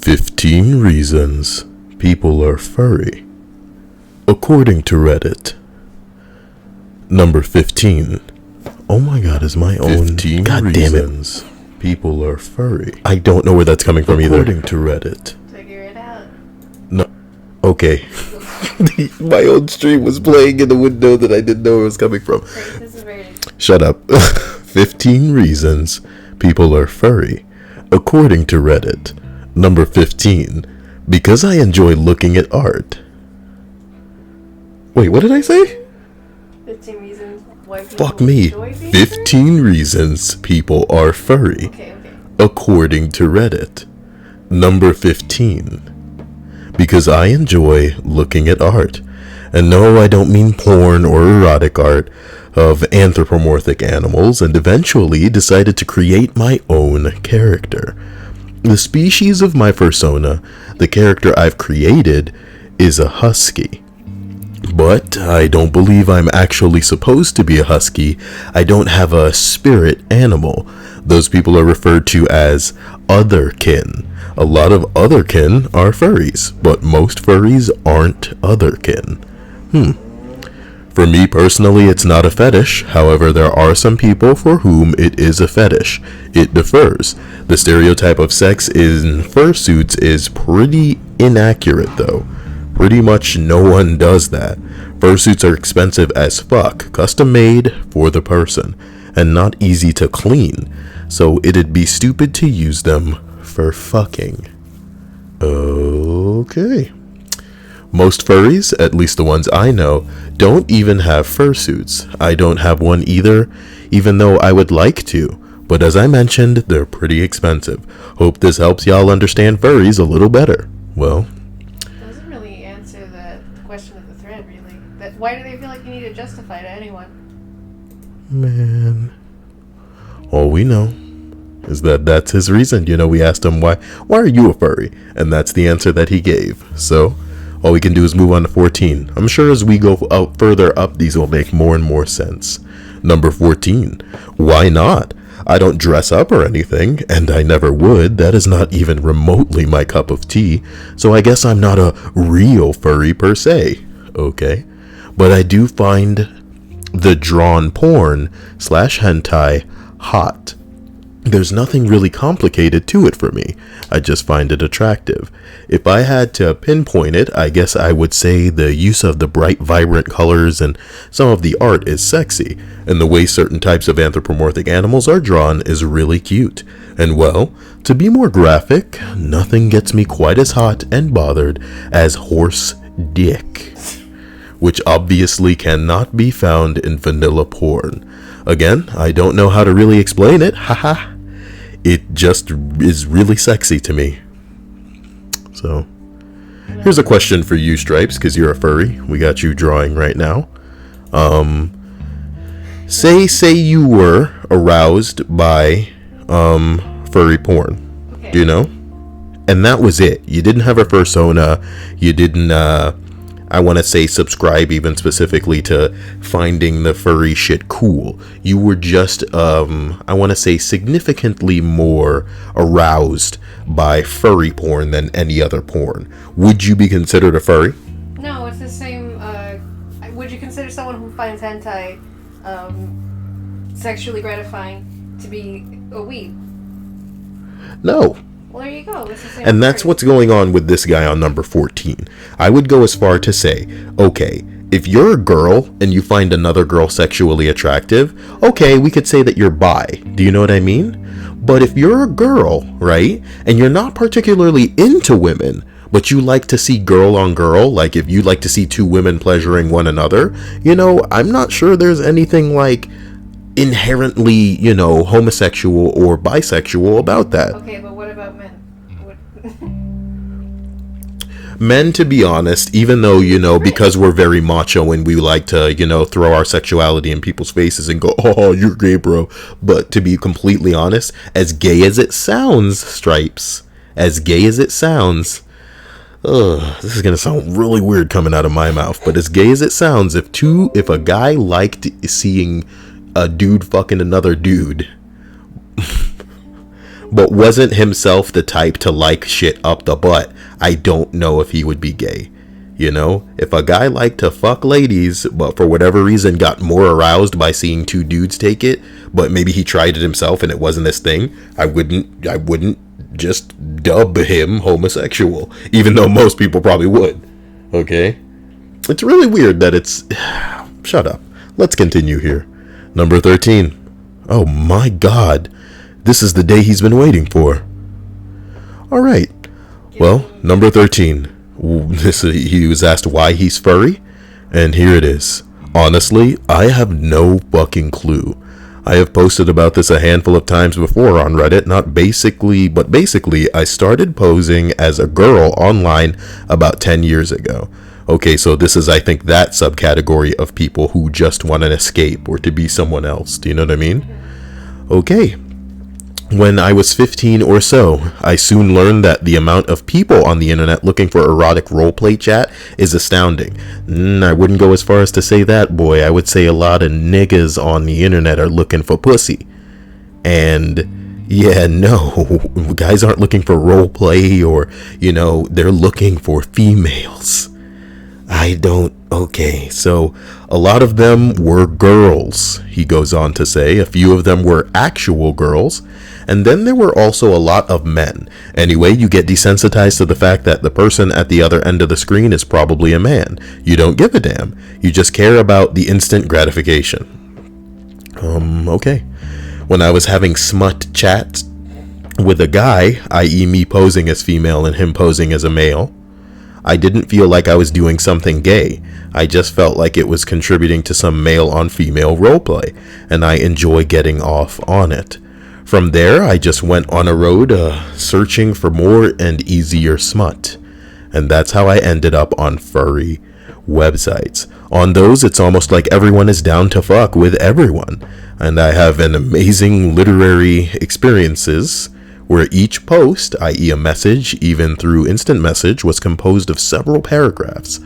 15 reasons people are furry, according to Reddit. Number 15. Oh my god, is my own... 15 god reasons damn it. People are furry. I don't know where that's coming from either. According to Reddit. Figure it out. No. Okay. My own stream was playing in the window that I didn't know it was coming from. Great, this is very... Shut up. 15 reasons people are furry, according to Reddit. Number 15. Because I enjoy looking at art. Wait, what did I say? 15 reasons why people Fuck me. enjoy being 15 reasons people are furry, Okay. according to Reddit. Number 15. Because I enjoy looking at art. And no, I don't mean porn or erotic art of anthropomorphic animals, and eventually decided to create my own character. The species of my persona, the character I've created, is a husky. But I don't believe I'm actually supposed to be a husky. I don't have a spirit animal. Those people are referred to as otherkin. A lot of otherkin are furries, but most furries aren't otherkin. For me personally, it's not a fetish. However, there are some people for whom it is a fetish. It differs. The stereotype of sex in fursuits is pretty inaccurate though. Pretty much no one does that. Fursuits are expensive as fuck, custom made for the person, and not easy to clean. So it'd be stupid to use them for fucking. Okay. Most furries, at least the ones I know, don't even have fursuits. I don't have one either, even though I would like to. But as I mentioned, they're pretty expensive. Hope this helps y'all understand furries a little better. Well, doesn't really answer the question of the thread, really. Why do they feel like you need to justify to anyone? Man, all we know is that that's his reason. You know, we asked him why are you a furry? And that's the answer that he gave. So all we can do is move on to 14. I'm sure as we go out further up, these will make more and more sense. Number 14. Why not? I don't dress up or anything, and I never would. That is not even remotely my cup of tea. So I guess I'm not a real furry per se. Okay. But I do find the drawn porn / hentai hot. There's nothing really complicated to it for me. I just find it attractive. If I had to pinpoint it, I guess I would say the use of the bright, vibrant colors and some of the art is sexy, and the way certain types of anthropomorphic animals are drawn is really cute. And well, to be more graphic, nothing gets me quite as hot and bothered as horse dick, which obviously cannot be found in vanilla porn. Again, I don't know how to really explain it, haha. It just is really sexy to me. So, here's a question for you, Stripes, because you're a furry. We got you drawing right now. Say you were aroused by furry porn. Okay. Do you know? And that was it. You didn't have a persona. You didn't I want to say subscribe even specifically to finding the furry shit cool. You were just, I want to say significantly more aroused by furry porn than any other porn. Would you be considered a furry? No, it's the same. Would you consider someone who finds hentai sexually gratifying to be a weeb? No. Well, there you go. It's the same And that's story. what's going on with this guy on number 14. I would go as far to say, okay, if you're a girl and you find another girl sexually attractive, okay, we could say that you're bi. Do you know what I mean? But if you're a girl, right, and you're not particularly into women, but you like to see girl on girl, like if you like to see two women pleasuring one another, you know, I'm not sure there's anything like inherently, you know, homosexual or bisexual about that. Okay, but what about men? Men, to be honest, even though, you know, because we're very macho and we like to, you know, throw our sexuality in people's faces and go, oh, you're gay, bro. But to be completely honest, as gay as it sounds, Stripes, as gay as it sounds, this is going to sound really weird coming out of my mouth, but as gay as it sounds, if a guy liked seeing a dude fucking another dude, but wasn't himself the type to like shit up the butt, I don't know if he would be gay. You know, if a guy liked to fuck ladies, but for whatever reason got more aroused by seeing two dudes take it, but maybe he tried it himself and it wasn't his thing, I wouldn't just dub him homosexual, even though most people probably would. Okay? It's really weird that it's... Shut up. Let's continue here. Number 13. Oh my god. This is the day he's been waiting for. Alright. Well, number 13. He was asked why he's furry, and here it is. Honestly, I have no fucking clue. I have posted about this a handful of times before on Reddit, but basically, I started posing as a girl online about 10 years ago. Okay, so this is, I think, that subcategory of people who just want an escape or to be someone else. Do you know what I mean? Okay. When I was 15 or so, I soon learned that the amount of people on the internet looking for erotic roleplay chat is astounding. I wouldn't go as far as to say that, boy. I would say a lot of niggas on the internet are looking for pussy. And yeah, no, guys aren't looking for roleplay or, they're looking for females. Okay, so a lot of them were girls, he goes on to say. A few of them were actual girls, and then there were also a lot of men. Anyway, you get desensitized to the fact that the person at the other end of the screen is probably a man. You don't give a damn. You just care about the instant gratification. Okay. When I was having smut chats with a guy, i.e. me posing as female and him posing as a male, I didn't feel like I was doing something gay. I just felt like it was contributing to some male on female roleplay, and I enjoy getting off on it. From there, I just went on a road searching for more and easier smut. And that's how I ended up on furry websites. On those, it's almost like everyone is down to fuck with everyone. And I have an amazing literary experiences where each post, i.e. a message, even through instant message, was composed of several paragraphs,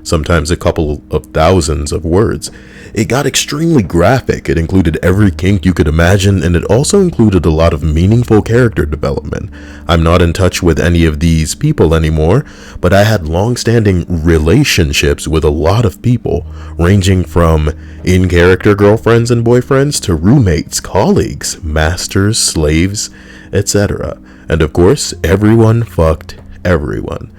sometimes a couple of thousands of words. It got extremely graphic. It included every kink you could imagine, and it also included a lot of meaningful character development. I'm not in touch with any of these people anymore, but I had long-standing relationships with a lot of people, ranging from in-character girlfriends and boyfriends to roommates, colleagues, masters, slaves, etc. And of course, everyone fucked everyone.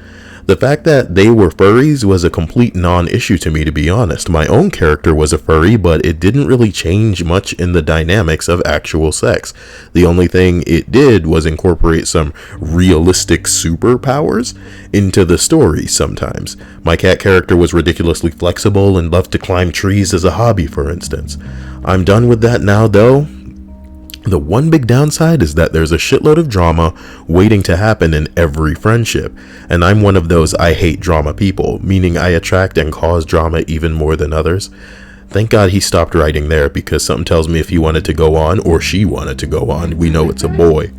The fact that they were furries was a complete non-issue to me, to be honest. My own character was a furry, but it didn't really change much in the dynamics of actual sex. The only thing it did was incorporate some realistic superpowers into the story sometimes. My cat character was ridiculously flexible and loved to climb trees as a hobby, for instance. I'm done with that now, though. The one big downside is that there's a shitload of drama waiting to happen in every friendship, and I'm one of those I hate drama people, meaning I attract and cause drama even more than others. Thank God he stopped writing there, because something tells me if he wanted to go on, or she wanted to go on, we know it's a boy.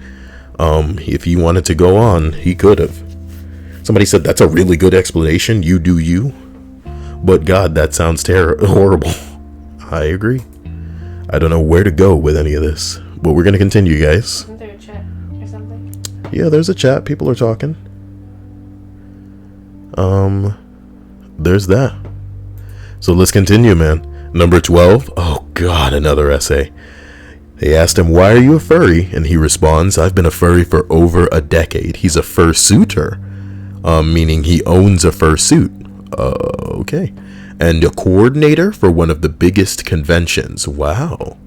If he wanted to go on, he could have. Somebody said that's a really good explanation, you do you. But God, that sounds horrible. I agree. I don't know where to go with any of this. But we're going to continue, guys. Isn't there a chat or something? Yeah, there's a chat. People are talking. There's that. So let's continue, man. Number 12. Oh, God, another essay. They asked him, why are you a furry? And he responds, I've been a furry for over a decade. He's a fursuiter. Meaning he owns a fursuit. Okay. And a coordinator for one of the biggest conventions. Wow.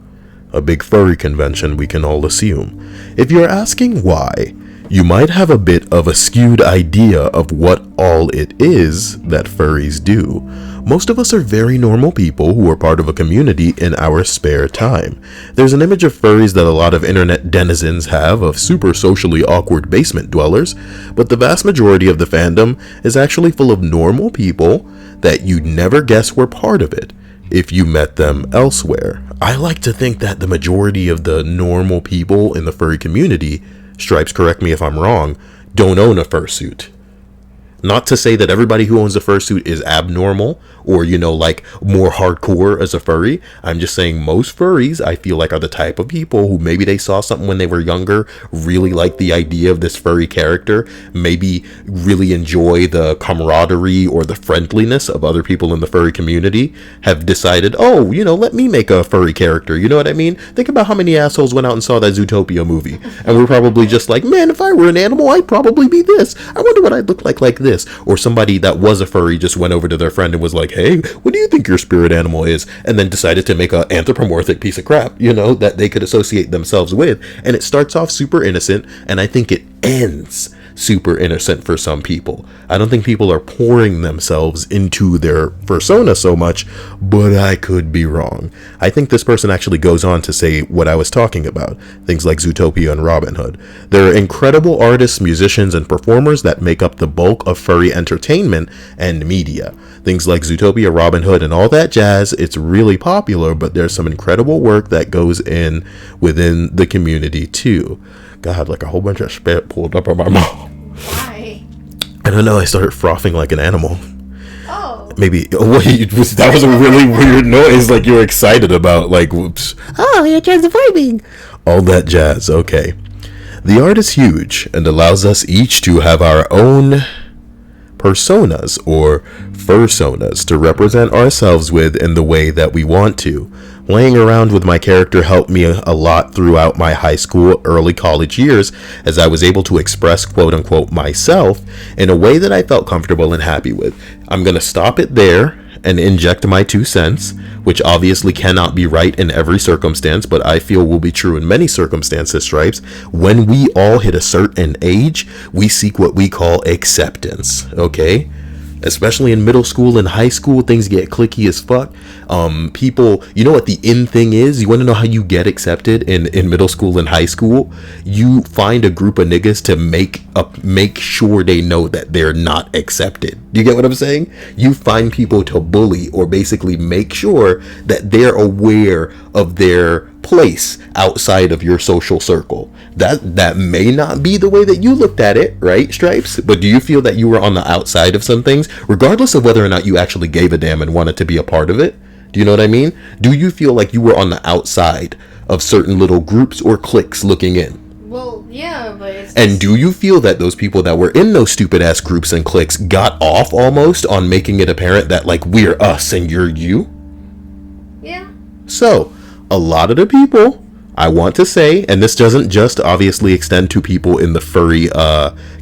A big furry convention, we can all assume. If you're asking why, you might have a bit of a skewed idea of what all it is that furries do. Most of us are very normal people who are part of a community in our spare time. There's an image of furries that a lot of internet denizens have of super socially awkward basement dwellers, but the vast majority of the fandom is actually full of normal people that you'd never guess were part of it if you met them elsewhere. I like to think that the majority of the normal people in the furry community, Stripes, correct me if I'm wrong, don't own a fursuit. Not to say that everybody who owns a fursuit is abnormal or, you know, like more hardcore as a furry. I'm just saying most furries, I feel like, are the type of people who maybe they saw something when they were younger, really like the idea of this furry character, maybe really enjoy the camaraderie or the friendliness of other people in the furry community, have decided, oh, you know, let me make a furry character. You know what I mean? Think about how many assholes went out and saw that Zootopia movie and we're probably just like, man, if I were an animal, I'd probably be this. I wonder what I'd look like this. Or somebody that was a furry just went over to their friend and was like, hey, what do you think your spirit animal is? And then decided to make an anthropomorphic piece of crap, you know, that they could associate themselves with. And it starts off super innocent, and I think it ends super innocent for some people. I don't think people are pouring themselves into their persona so much, but I could be wrong. I think this person actually goes on to say what I was talking about, things like Zootopia and Robin Hood. There are incredible artists, musicians, and performers that make up the bulk of furry entertainment and media. Things like Zootopia, Robin Hood, and all that jazz, it's really popular, but there's some incredible work that goes in within the community too. God, like a whole bunch of spit pulled up on my mouth. Why? I don't know, I started frothing like an animal. Oh. Maybe, that was a really weird noise, like you were excited about, like, whoops. Oh, you're transforming. All that jazz, okay. The art is huge and allows us each to have our own personas or fursonas to represent ourselves with in the way that we want to. Playing around with my character helped me a lot throughout my high school, early college years, as I was able to express quote-unquote myself in a way that I felt comfortable and happy with. I'm going to stop it there and inject my 2 cents, which obviously cannot be right in every circumstance, but I feel will be true in many circumstances, Stripes. When we all hit a certain age, we seek what we call acceptance, okay? Especially in middle school and high school, things get cliquey as fuck. People, you know what the in thing is? You want to know how you get accepted in middle school and high school? You find a group of niggas to make sure they know that they're not accepted. Do you get what I'm saying? You find people to bully or basically make sure that they're aware of their place outside of your social circle. That may not be the way that you looked at it, right, Stripes? But do you feel that you were on the outside of some things, regardless of whether or not you actually gave a damn and wanted to be a part of it? Do you know what I mean? Do you feel like you were on the outside of certain little groups or cliques looking in? Well, yeah, but it's And do you feel that those people that were in those stupid ass groups and cliques got off almost on making it apparent that, like, we're us and you're you? Yeah. So, a lot of the people, I want to say, and this doesn't just obviously extend to people in the furry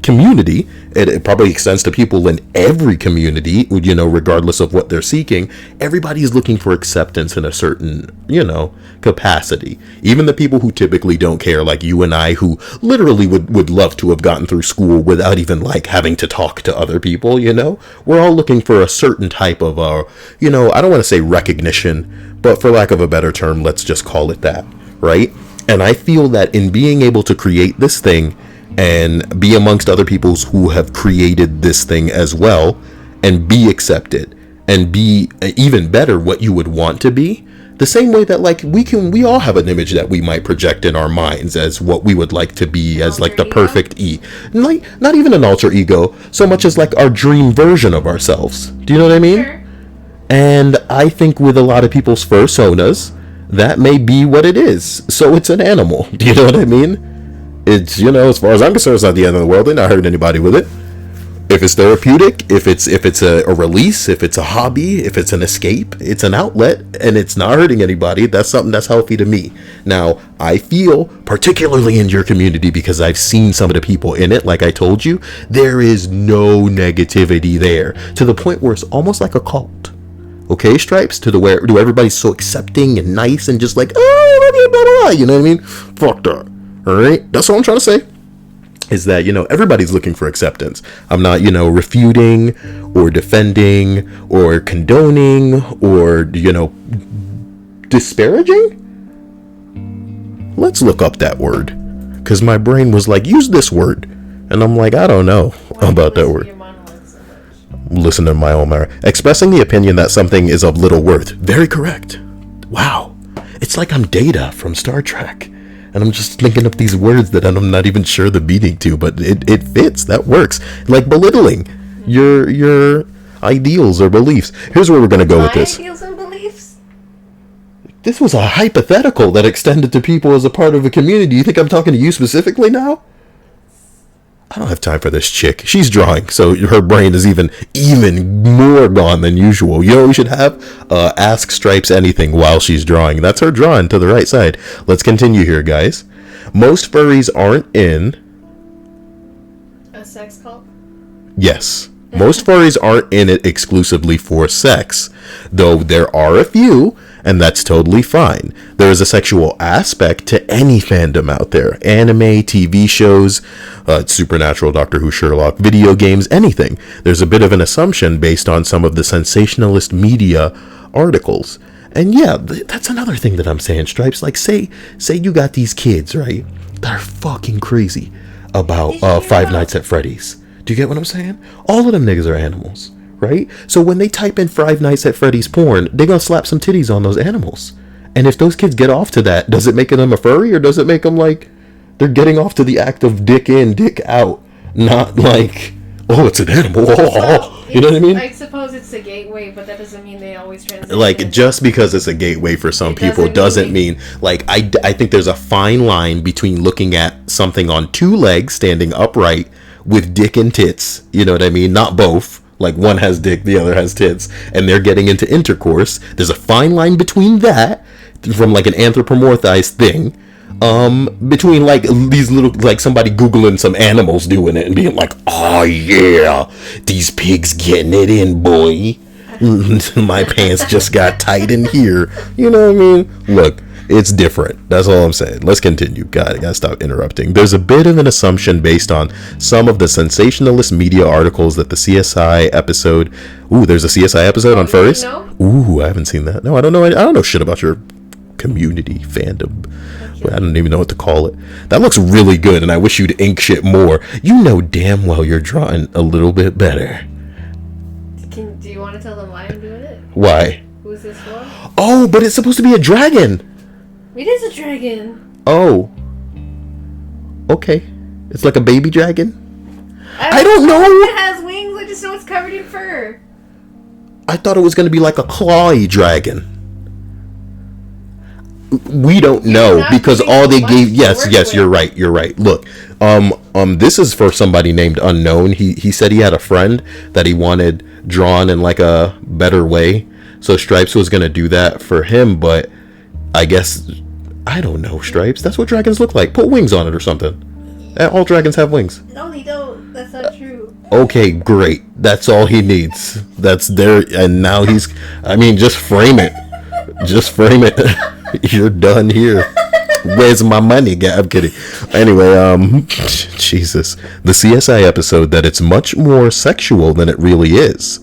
community, it probably extends to people in every community, you know, regardless of what they're seeking. Everybody's looking for acceptance in a certain, you know, capacity. Even the people who typically don't care, like you and I, who literally would love to have gotten through school without even, like, having to talk to other people, you know? We're all looking for a certain type of, you know, I don't want to say recognition, but for lack of a better term, let's just call it that, right? And I feel that in being able to create this thing and be amongst other people who have created this thing as well, and be accepted and be even better what you would want to be, the same way that, like, we all have an image that we might project in our minds as what we would like to be, as like the perfect like, not even an alter ego so much as like our dream version of ourselves. Do you know what I mean? Sure. And I think with a lot of people's fursonas, that may be what it is. So it's an animal. Do you know what I mean? It's, you know, as far as I'm concerned, it's not the end of the world. They're not hurting anybody with it. If it's therapeutic, if it's a release, if it's a hobby, if it's an escape, it's an outlet, and it's not hurting anybody, that's something that's healthy to me. Now, I feel, particularly in your community, because I've seen some of the people in it, like I told you, there is no negativity there, to the point where it's almost like a cult. Okay, Stripes? To the where everybody's so accepting and nice and just like, oh, I love you, blah, blah, blah. You know what I mean? Fuck that. All right? That's all I'm trying to say. Is that, you know, everybody's looking for acceptance. I'm not, you know, refuting or defending or condoning or, you know, disparaging. Let's look up that word. Because my brain was like, use this word. And I'm like, I don't know about that word. Listen to my own mirror. Expressing the opinion that something is of little worth. Very correct. Wow. It's like I'm Data from Star Trek. And I'm just thinking of these words that I'm not even sure the meaning to, but it fits. That works. Like belittling. You're ideals or beliefs. Here's where we're going to go with My this. ideals and beliefs? This was a hypothetical that extended to people as a part of a community. You think I'm talking to you specifically now? I don't have time for this chick. She's drawing, so her brain is even more gone than usual. You know what we should have? Ask Stripes anything while she's drawing. That's her drawing to the right side. Let's continue here, guys. Most furries aren't in... A sex cult? Yes. Most furries aren't in it exclusively for sex, though there are a few, and that's totally fine. There is a sexual aspect to any fandom out there. Anime, TV shows, Supernatural, Doctor Who, Sherlock, video games, anything. There's a bit of an assumption based on some of the sensationalist media articles. And yeah, that's another thing that I'm saying, Stripes. Like, say you got these kids, right? They're fucking crazy about Five Nights at Freddy's. Do you get what I'm saying? All of them niggas are animals, right? So when they type in Five Nights at Freddy's porn, they're gonna slap some titties on those animals. And if those kids get off to that, does it make them a furry, or does it make them like they're getting off to the act of dick in, dick out? Not like, oh, it's an animal. You know what I mean? I suppose it's a gateway, but that doesn't mean they always transition. Like, just because it's a gateway for some people doesn't mean like, I think there's a fine line between looking at something on two legs standing upright with dick and tits, you know what I mean? Not both. Like, one has dick, the other has tits, and they're getting into intercourse. There's a fine line between that, from like an anthropomorphized thing, between like these little, like somebody Googling some animals doing it and being like, oh yeah, these pigs getting it in, boy. My pants just got tight in here. You know what I mean? Look, it's different. That's all I'm saying. Let's continue. God, I gotta stop interrupting. There's a bit of an assumption based on some of the sensationalist media articles that the CSI episode... Ooh, there's a CSI episode on furries? Ooh, I haven't seen that. No, I don't know. I don't know shit about your community fandom. Okay. I don't even know what to call it. That looks really good, and I wish you'd ink shit more. You know damn well you're drawing a little bit better. Do you want to tell them why I'm doing it? Why? Who's this for? Oh, but it's supposed to be a dragon. It is a dragon. Oh. Okay. It's like a baby dragon? I don't know. It has wings. I just know it's covered in fur. I thought it was going to be like a clawy dragon. We don't know because all they gave... Yes, you're right. Look, this is for somebody named Unknown. He said he had a friend that he wanted drawn in like a better way. So Stripes was going to do that for him, but I guess... I don't know, Stripes. That's what dragons look like. Put wings on it or something. All dragons have wings. No, they don't. That's not true. Okay, great. That's all he needs. That's there. And now he's... I mean, just frame it. Just frame it. You're done here. Where's my money? I'm kidding. Anyway, Jesus. The CSI episode that it's much more sexual than it really is.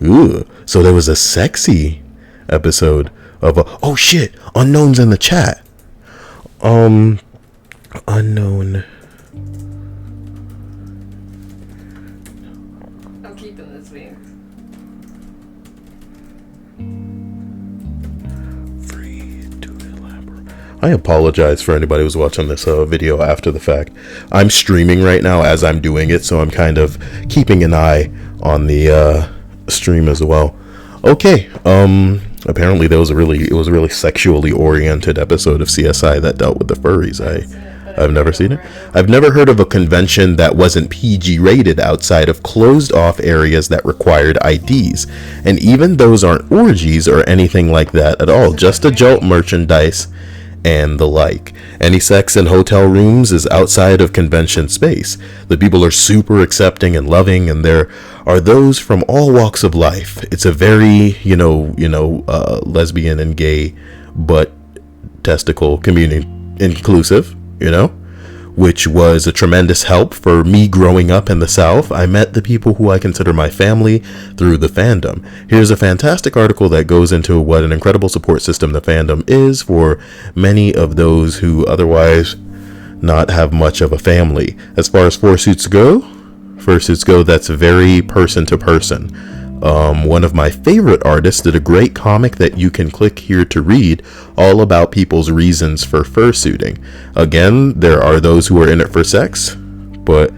Ooh. So there was a sexy episode of a... Oh, shit. Unknown's in the chat. Unknown. I'm keeping this wings. Free to elaborate. I apologize for anybody who's watching this video after the fact. I'm streaming right now as I'm doing it, so I'm kind of keeping an eye on the stream as well. Okay, apparently it was a really sexually oriented episode of CSI that dealt with the furries. I've never seen it. I've never heard of a convention that wasn't PG rated outside of closed off areas that required IDs. And even those aren't orgies or anything like that at all, just adult merchandise and the like. Any sex in hotel rooms is outside of convention space. The people are super accepting and loving, and there are those from all walks of life. It's a very, lesbian and gay, but testicle community inclusive, which was a tremendous help for me growing up in the South. I met the people who I consider my family through the fandom. Here's a fantastic article that goes into what an incredible support system the fandom is for many of those who otherwise not have much of a family. As far as fursuits go, that's very person to person. One of my favorite artists did a great comic that you can click here to read, all about people's reasons for fursuiting. Again, there are those who are in it for sex, but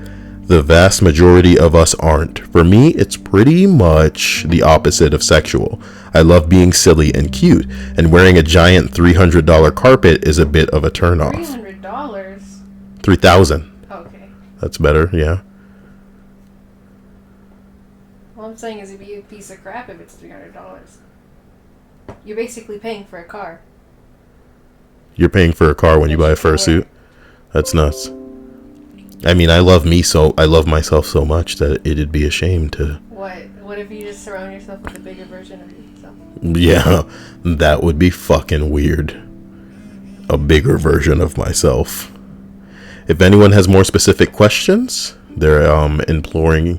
The vast majority of us aren't. For me, it's pretty much the opposite of sexual. I love being silly and cute, and wearing a giant $300 carpet is a bit of a turnoff. $300? $3,000. Okay. That's better, yeah. All I'm saying is it'd be a piece of crap if it's $300. You're basically paying for a car. You're paying for a car when you buy a fursuit? That's nuts. I mean, I love myself so much that it'd be a shame to... What if you just surround yourself with a bigger version of yourself? Yeah, that would be fucking weird. A bigger version of myself. If anyone has more specific questions, they're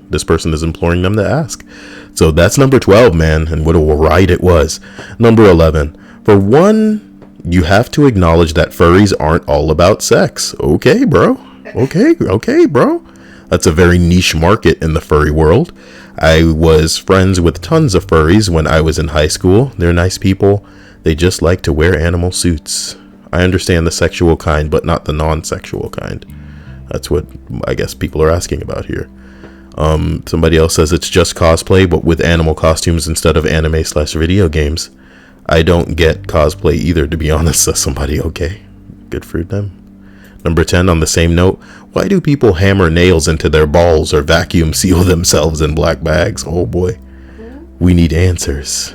this person is imploring them to ask. So that's number 12, man, and what a ride it was. Number 11. For one, you have to acknowledge that furries aren't all about sex. Okay, bro. Okay, bro. That's a very niche market in the furry world. I was friends with tons of furries when I was in high school. They're nice people. They just like to wear animal suits. I understand the sexual kind, but not the non-sexual kind. That's what I guess people are asking about here. Somebody else says it's just cosplay, but with animal costumes instead of anime/video games. I don't get cosplay either, to be honest, says somebody. Okay, good for them. Number 10, on the same note, why do people hammer nails into their balls or vacuum seal themselves in black bags? Oh boy, we need answers.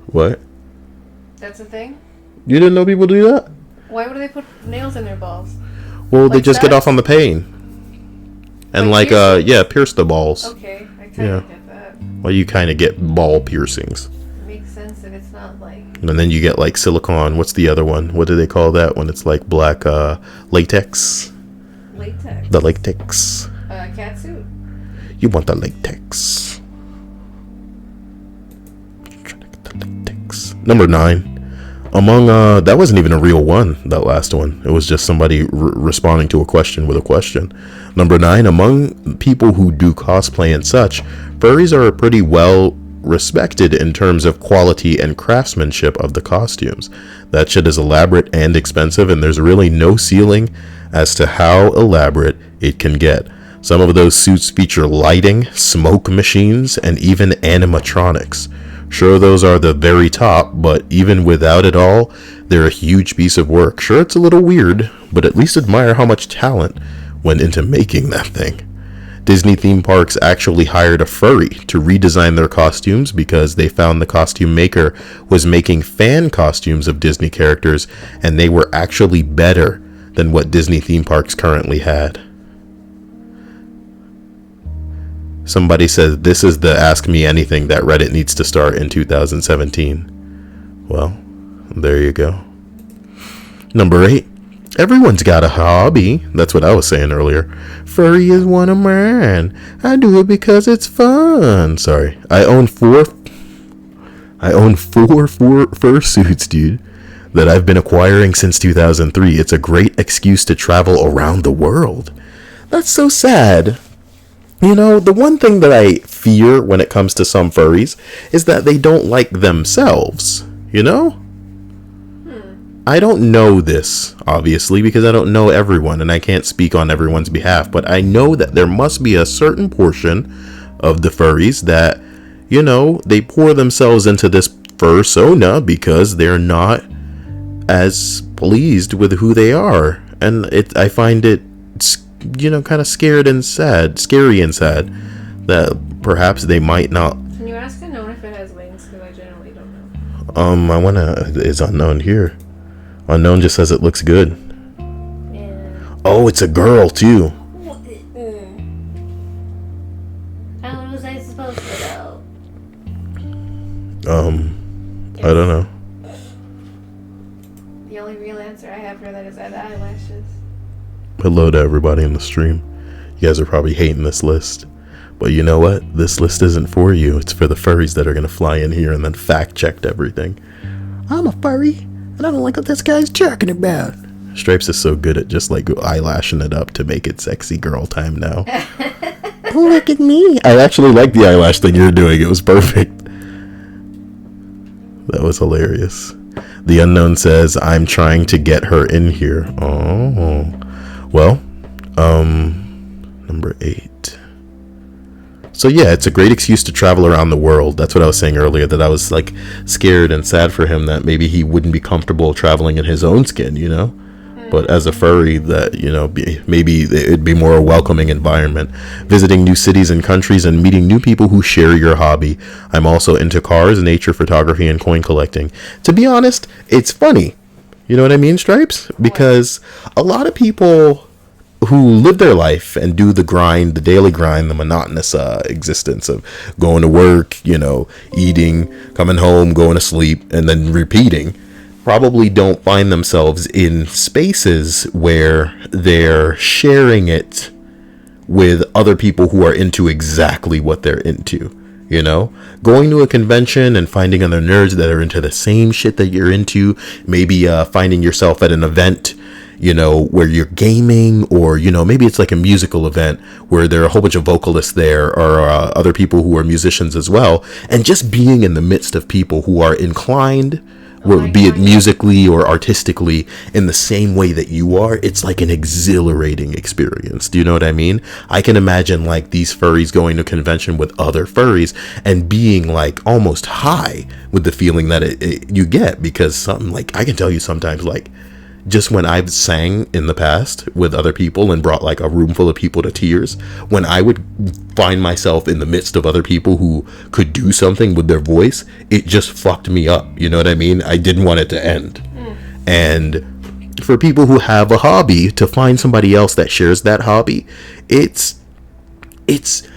What? That's a thing? You didn't know people do that? Why would they put nails in their balls? Well, like they just get off on the pain. And pierce the balls. Okay, I kind of get that. Well, you kind of get ball piercings. Makes sense if it's not like... And then you get like silicone. What's the other one? What do they call that when it's like black latex? Latex. The latex. Catsuit. You want the latex. Trying to get the latex. Number 9. Among that wasn't even a real one, that last one. It was just somebody responding to a question with a question. Number 9, among people who do cosplay and such, furries are pretty well respected in terms of quality and craftsmanship of the costumes. That shit is elaborate and expensive, and there's really no ceiling as to how elaborate it can get. Some of those suits feature lighting, smoke machines, and even animatronics. Sure, those are the very top, but even without it all, they're a huge piece of work. Sure, it's a little weird, but at least admire how much talent went into making that thing. Disney theme parks actually hired a furry to redesign their costumes because they found the costume maker was making fan costumes of Disney characters, and they were actually better than what Disney theme parks currently had. Somebody said this is the Ask Me Anything that Reddit needs to start in 2017. Well, there you go. Number 8. Everyone's got a hobby. That's what I was saying earlier. Furry is one of mine. I do it because it's fun. Sorry. I own four fursuits, dude, that I've been acquiring since 2003. It's a great excuse to travel around the world. That's so sad. You know, the one thing that I fear when it comes to some furries is that they don't like themselves, you know? I don't know this, obviously, because I don't know everyone, and I can't speak on everyone's behalf, but I know that there must be a certain portion of the furries that, you know, they pour themselves into this fursona because they're not as pleased with who they are. And I find it, you know, kind of scary and sad that perhaps they might not. Can you ask Unknown if it has wings? Because I generally don't know. It's Unknown here. Unknown just says it looks good. Yeah. Oh, it's a girl too. How was I supposed to know? I don't know. The only real answer I have for that is that eyelashes. Hello to everybody in the stream. You guys are probably hating this list. But you know what? This list isn't for you. It's for the furries that are going to fly in here and then fact-checked everything. I'm a furry, and I don't like what this guy's talking about. Stripes is so good at just like eyelashing it up to make it sexy girl time now. Look at me. I actually like the eyelash thing you're doing. It was perfect. That was hilarious. The Unknown says, I'm trying to get her in here. Oh. Well, number 8. So yeah, it's a great excuse to travel around the world. That's what I was saying earlier, that I was like scared and sad for him that maybe he wouldn't be comfortable traveling in his own skin, you know? But as a furry, that, you know, maybe it'd be more a welcoming environment. Visiting new cities and countries and meeting new people who share your hobby. I'm also into cars, nature, photography, and coin collecting. To be honest, it's funny. You know what I mean, Stripes? Because a lot of people who live their life and do the grind, the daily grind, the monotonous existence of going to work, you know, eating, coming home, going to sleep, and then repeating, probably don't find themselves in spaces where they're sharing it with other people who are into exactly what they're into. You know, going to a convention and finding other nerds that are into the same shit that you're into, maybe finding yourself at an event, you know, where you're gaming, or, you know, maybe it's like a musical event where there are a whole bunch of vocalists there, or other people who are musicians as well, and just being in the midst of people who are inclined, be it musically or artistically, in the same way that you are. It's like an exhilarating experience. Do you know what I mean? I can imagine like these furries going to a convention with other furries and being like almost high with the feeling that you get, because something like, I can tell you sometimes, like, just when I've sang in the past with other people and brought like a room full of people to tears, when I would find myself in the midst of other people who could do something with their voice, it just fucked me up. You know what I mean? I didn't want it to end. And for people who have a hobby, to find somebody else that shares that hobby, it's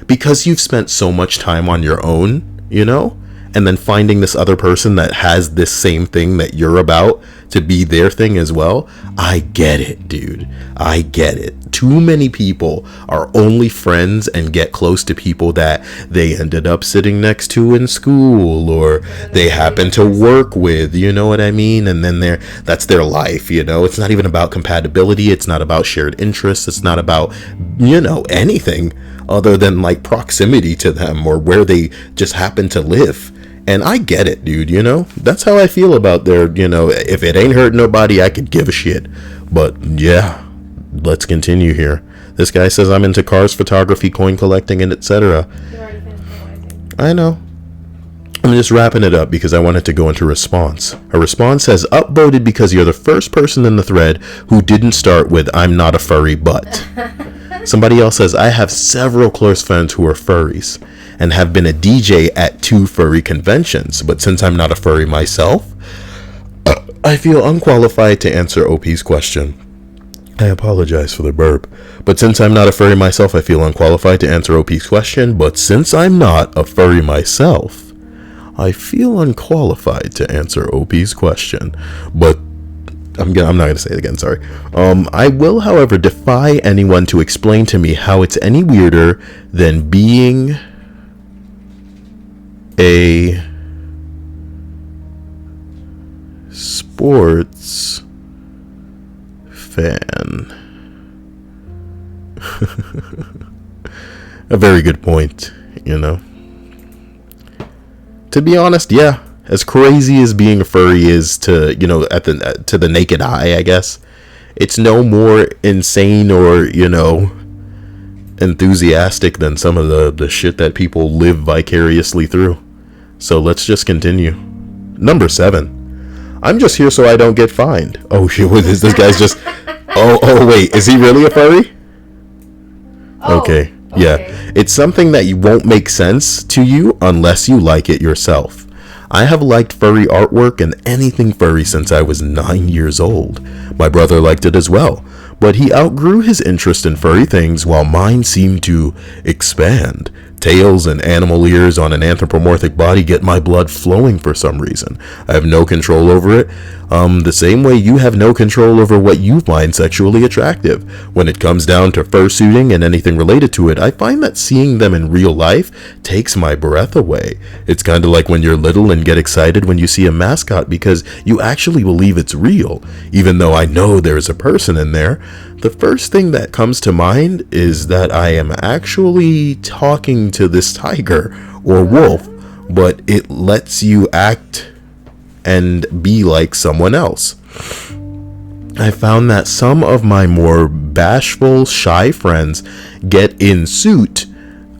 because you've spent so much time on your own, you know? And then finding this other person that has this same thing that you're about to be their thing as well. I get it, dude. I get it. Too many people are only friends and get close to people that they ended up sitting next to in school, or they happen to work with, you know what I mean? And then that's their life, you know? It's not even about compatibility. It's not about shared interests. It's not about, you know, anything other than like proximity to them or where they just happen to live. And I get it, dude, you know? That's how I feel about their, you know, if it ain't hurt nobody, I could give a shit. But yeah, let's continue here. This guy says, I'm into cars, photography, coin collecting, and etc. I know. I'm just wrapping it up because I wanted to go into response. A response says, upvoted because you're the first person in the thread who didn't start with, I'm not a furry, but. Somebody else says, I have several close friends who are furries and have been a DJ at 2 furry conventions, but since I'm not a furry myself, I feel unqualified to answer OP's question. I apologize for the burp. But since I'm not a furry myself, I feel unqualified to answer OP's question. But since I'm not a furry myself, I feel unqualified to answer OP's question. But I'm not going to say it again, sorry. I will, however, defy anyone to explain to me how it's any weirder than being a sports fan. A very good point, you know. To be honest, yeah. As crazy as being a furry is to, you know, to the naked eye, I guess, it's no more insane or, you know, enthusiastic than some of the shit that people live vicariously through. So let's just continue. Number 7. I'm just here so I don't get fined. Oh shit, what is this guy's just... Oh wait, is he really a furry? Okay, yeah. It's something that won't make sense to you unless you like it yourself. I have liked furry artwork and anything furry since I was 9 years old. My brother liked it as well, but he outgrew his interest in furry things while mine seemed to expand. Tails and animal ears on an anthropomorphic body get my blood flowing for some reason. I have no control over it, the same way you have no control over what you find sexually attractive. When it comes down to fursuiting and anything related to it, I find that seeing them in real life takes my breath away. It's kind of like when you're little and get excited when you see a mascot because you actually believe it's real, even though I know there's a person in there. The first thing that comes to mind is that I am actually talking to this tiger or wolf, but it lets you act and be like someone else. I found that some of my more bashful, shy friends get in suit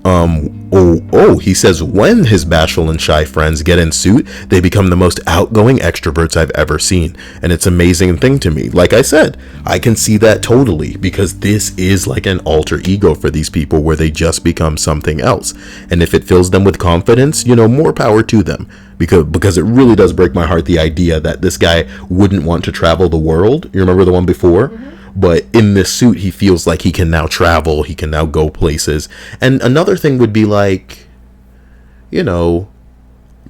He says when his bashful and shy friends get in suit, they become the most outgoing extroverts I've ever seen. And it's an amazing thing to me. Like I said, I can see that totally, because this is like an alter ego for these people where they just become something else. And if it fills them with confidence, more power to them. Because it really does break my heart, the idea that this guy wouldn't want to travel the world. You remember the one before? Mm-hmm. But in this suit, he feels like he can now travel. He can now go places. And another thing would be like,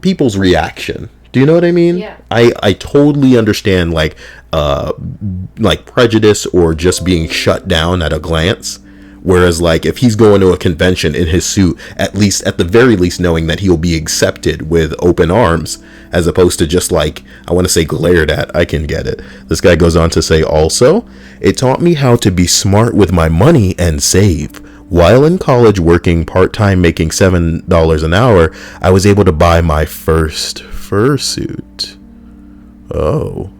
people's reaction. Do you know what I mean? Yeah. I totally understand like prejudice or just being shut down at a glance. Whereas like if he's going to a convention in his suit, at the very least knowing that he'll be accepted with open arms, as opposed to just like, I want to say glared at. I can get it. This guy goes on to say also, it taught me how to be smart with my money and save. While in college working part-time making $7 an hour, I was able to buy my first fursuit. Oh.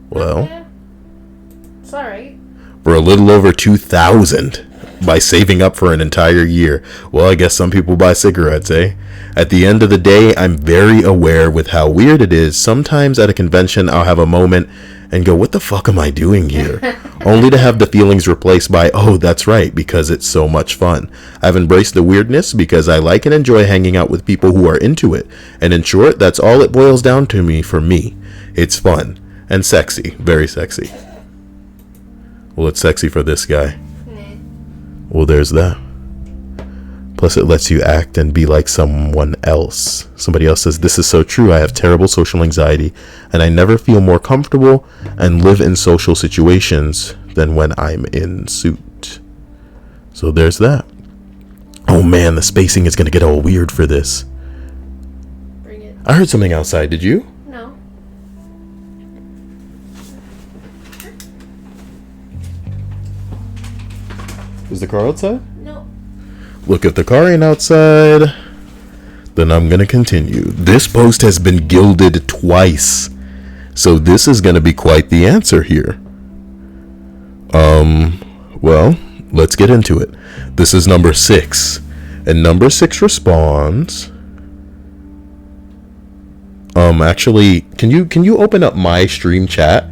Well. Okay. It's alright. For a little over $2,000 by saving up for an entire year. Well, I guess some people buy cigarettes, eh? At the end of the day, I'm very aware with how weird it is. Sometimes at a convention, I'll have a moment and go, what the fuck am I doing here? Only to have the feelings replaced by, oh, that's right, because it's so much fun. I've embraced the weirdness because I like and enjoy hanging out with people who are into it. And in short, that's all it boils down to me for me. It's fun and sexy, very sexy. Well, it's sexy for this guy. Well, there's that. Plus, it lets you act and be like someone else. Somebody else says, this is so true. I have terrible social anxiety, and I never feel more comfortable and live in social situations than when I'm in suit. So there's that. Oh man, the spacing is going to get all weird for this. Bring it. I heard something outside. Did you? No. Is the car outside? No. Look, if the car ain't outside, then I'm going to continue. This post has been gilded twice. So this is going to be quite the answer here. Well, let's get into it. This is number 6. And number 6 responds... Actually, can you open up my stream chat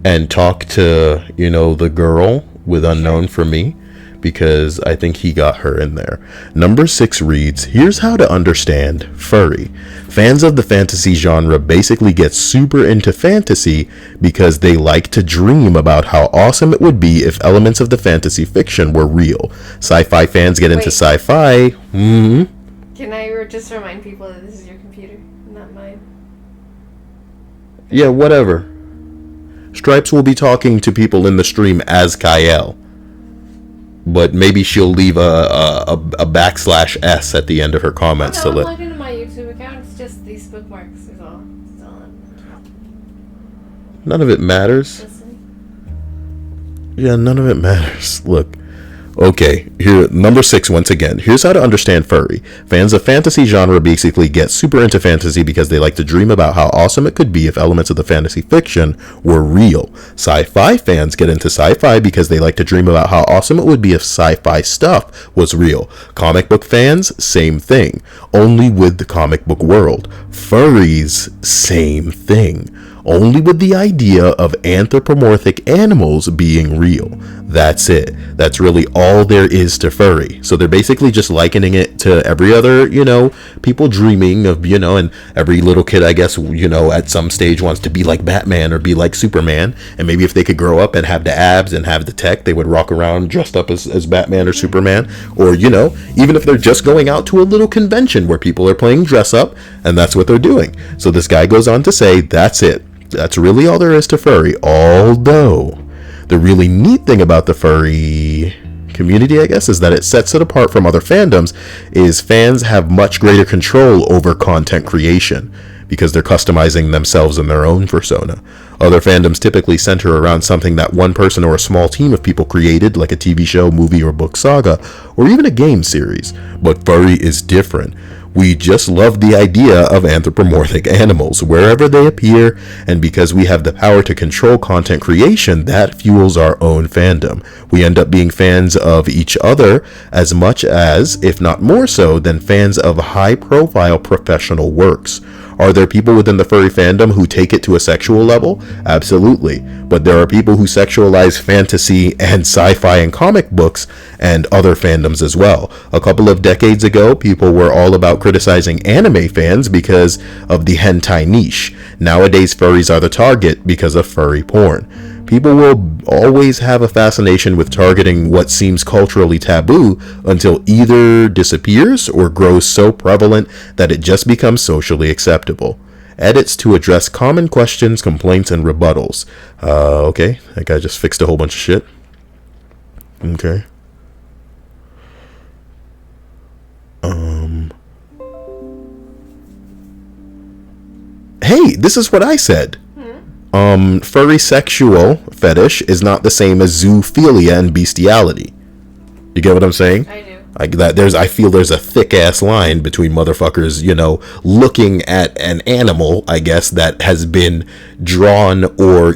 and talk to, the girl with unknown for me? Because I think he got her in there. Number 6 reads, here's how to understand furry. Fans of the fantasy genre basically get super into fantasy because they like to dream about how awesome it would be if elements of the fantasy fiction were real. Sci-fi fans get into sci-fi. Mm-hmm. Can I just remind people that this is your computer, not mine? Yeah, whatever. Stripes will be talking to people in the stream as Kyle. But maybe she'll leave a /S at the end of her comments I'm logged into my YouTube account. It's just these bookmarks is all. None of it matters. Yeah, none of it matters. Look. Okay, here, number 6 once again. Here's how to understand furry. Fans of fantasy genre basically get super into fantasy because they like to dream about how awesome it could be if elements of the fantasy fiction were real. Sci-fi fans get into sci-fi because they like to dream about how awesome it would be if sci-fi stuff was real. Comic book fans, same thing, only with the comic book world. Furries, same thing, only with the idea of anthropomorphic animals being real. That's it. That's really all there is to furry. So they're basically just likening it to every other, people dreaming of, and every little kid, I guess, at some stage wants to be like Batman or be like Superman. And maybe if they could grow up and have the abs and have the tech, they would walk around dressed up as Batman or Superman. Or, even if they're just going out to a little convention where people are playing dress up, and that's what they're doing. So this guy goes on to say, that's it. That's really all there is to furry. Although the really neat thing about the furry community, I guess, is that it sets it apart from other fandoms, is fans have much greater control over content creation because they're customizing themselves and their own persona. Other fandoms typically center around something that one person or a small team of people created, like a TV show, movie, or book saga, or even a game series. But furry is different. We just love the idea of anthropomorphic animals wherever they appear, and because we have the power to control content creation, that fuels our own fandom. We end up being fans of each other as much as, if not more so, than fans of high-profile professional works. Are there people within the furry fandom who take it to a sexual level? Absolutely. But there are people who sexualize fantasy and sci-fi and comic books and other fandoms as well. A couple of decades ago, people were all about criticizing anime fans because of the hentai niche. Nowadays, furries are the target because of furry porn. People will always have a fascination with targeting what seems culturally taboo until either disappears or grows so prevalent that it just becomes socially acceptable. Edits to address common questions, complaints, and rebuttals. Okay, that guy just fixed a whole bunch of shit. Okay. Hey, this is what I said. Furry sexual fetish is not the same as zoophilia and bestiality. You get what I'm saying? I do. I feel there's a thick ass line between motherfuckers, looking at an animal, I guess, that has been drawn or,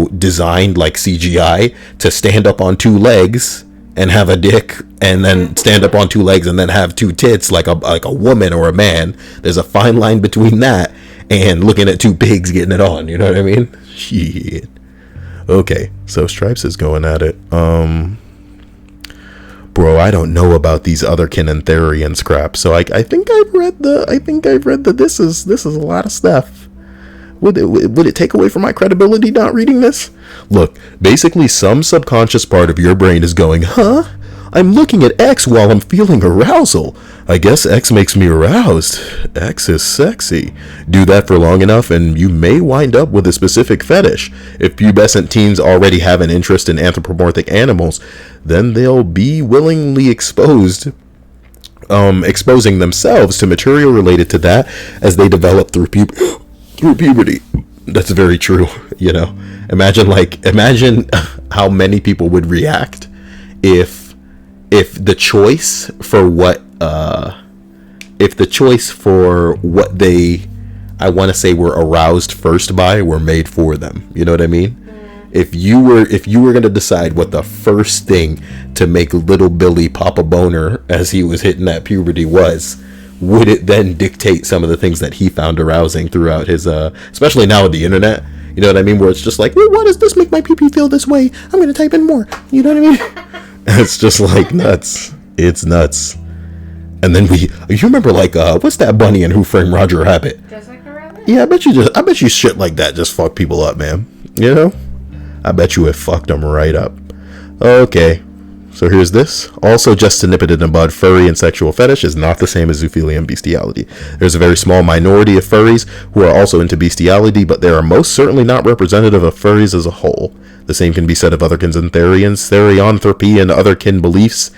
designed like CGI to stand up on two legs and have a dick, and then stand up on two legs and then have two tits like a woman or a man. There's a fine line between that and looking at two pigs getting it on, you know what I mean? Shit. Okay, so Stripes is going at it. Bro, I don't know about these otherkin and Therians crap. So I think I've read that this is a lot of stuff. Would it take away from my credibility not reading this? Look, basically some subconscious part of your brain is going, huh? I'm looking at X while I'm feeling arousal. I guess X makes me aroused. X is sexy. Do that for long enough and you may wind up with a specific fetish. If pubescent teens already have an interest in anthropomorphic animals, then they'll be willingly exposing themselves to material related to that as they develop through puberty. That's very true, Imagine how many people would react if the choice for what they, I want to say, were aroused first by were made for them. You know what I mean? If you were going to decide what the first thing to make little Billy pop a boner as he was hitting that puberty was, would it then dictate some of the things that he found arousing throughout his, especially now with the internet, you know what I mean? Where it's just like, well, why does this make my pee feel this way? I'm going to type in more. You know what I mean? It's just like nuts. It's nuts. And then you remember what's that bunny in Who Framed Roger Rabbit? Just like a rabbit? Yeah, I bet you shit like that just fuck people up, man. I bet you it fucked them right up. Okay. So here's this. Also, just to nip it in the bud, furry and sexual fetish is not the same as zoophilia and bestiality. There's a very small minority of furries who are also into bestiality, but they are most certainly not representative of furries as a whole. The same can be said of otherkins and Therians, therianthropy and otherkin beliefs.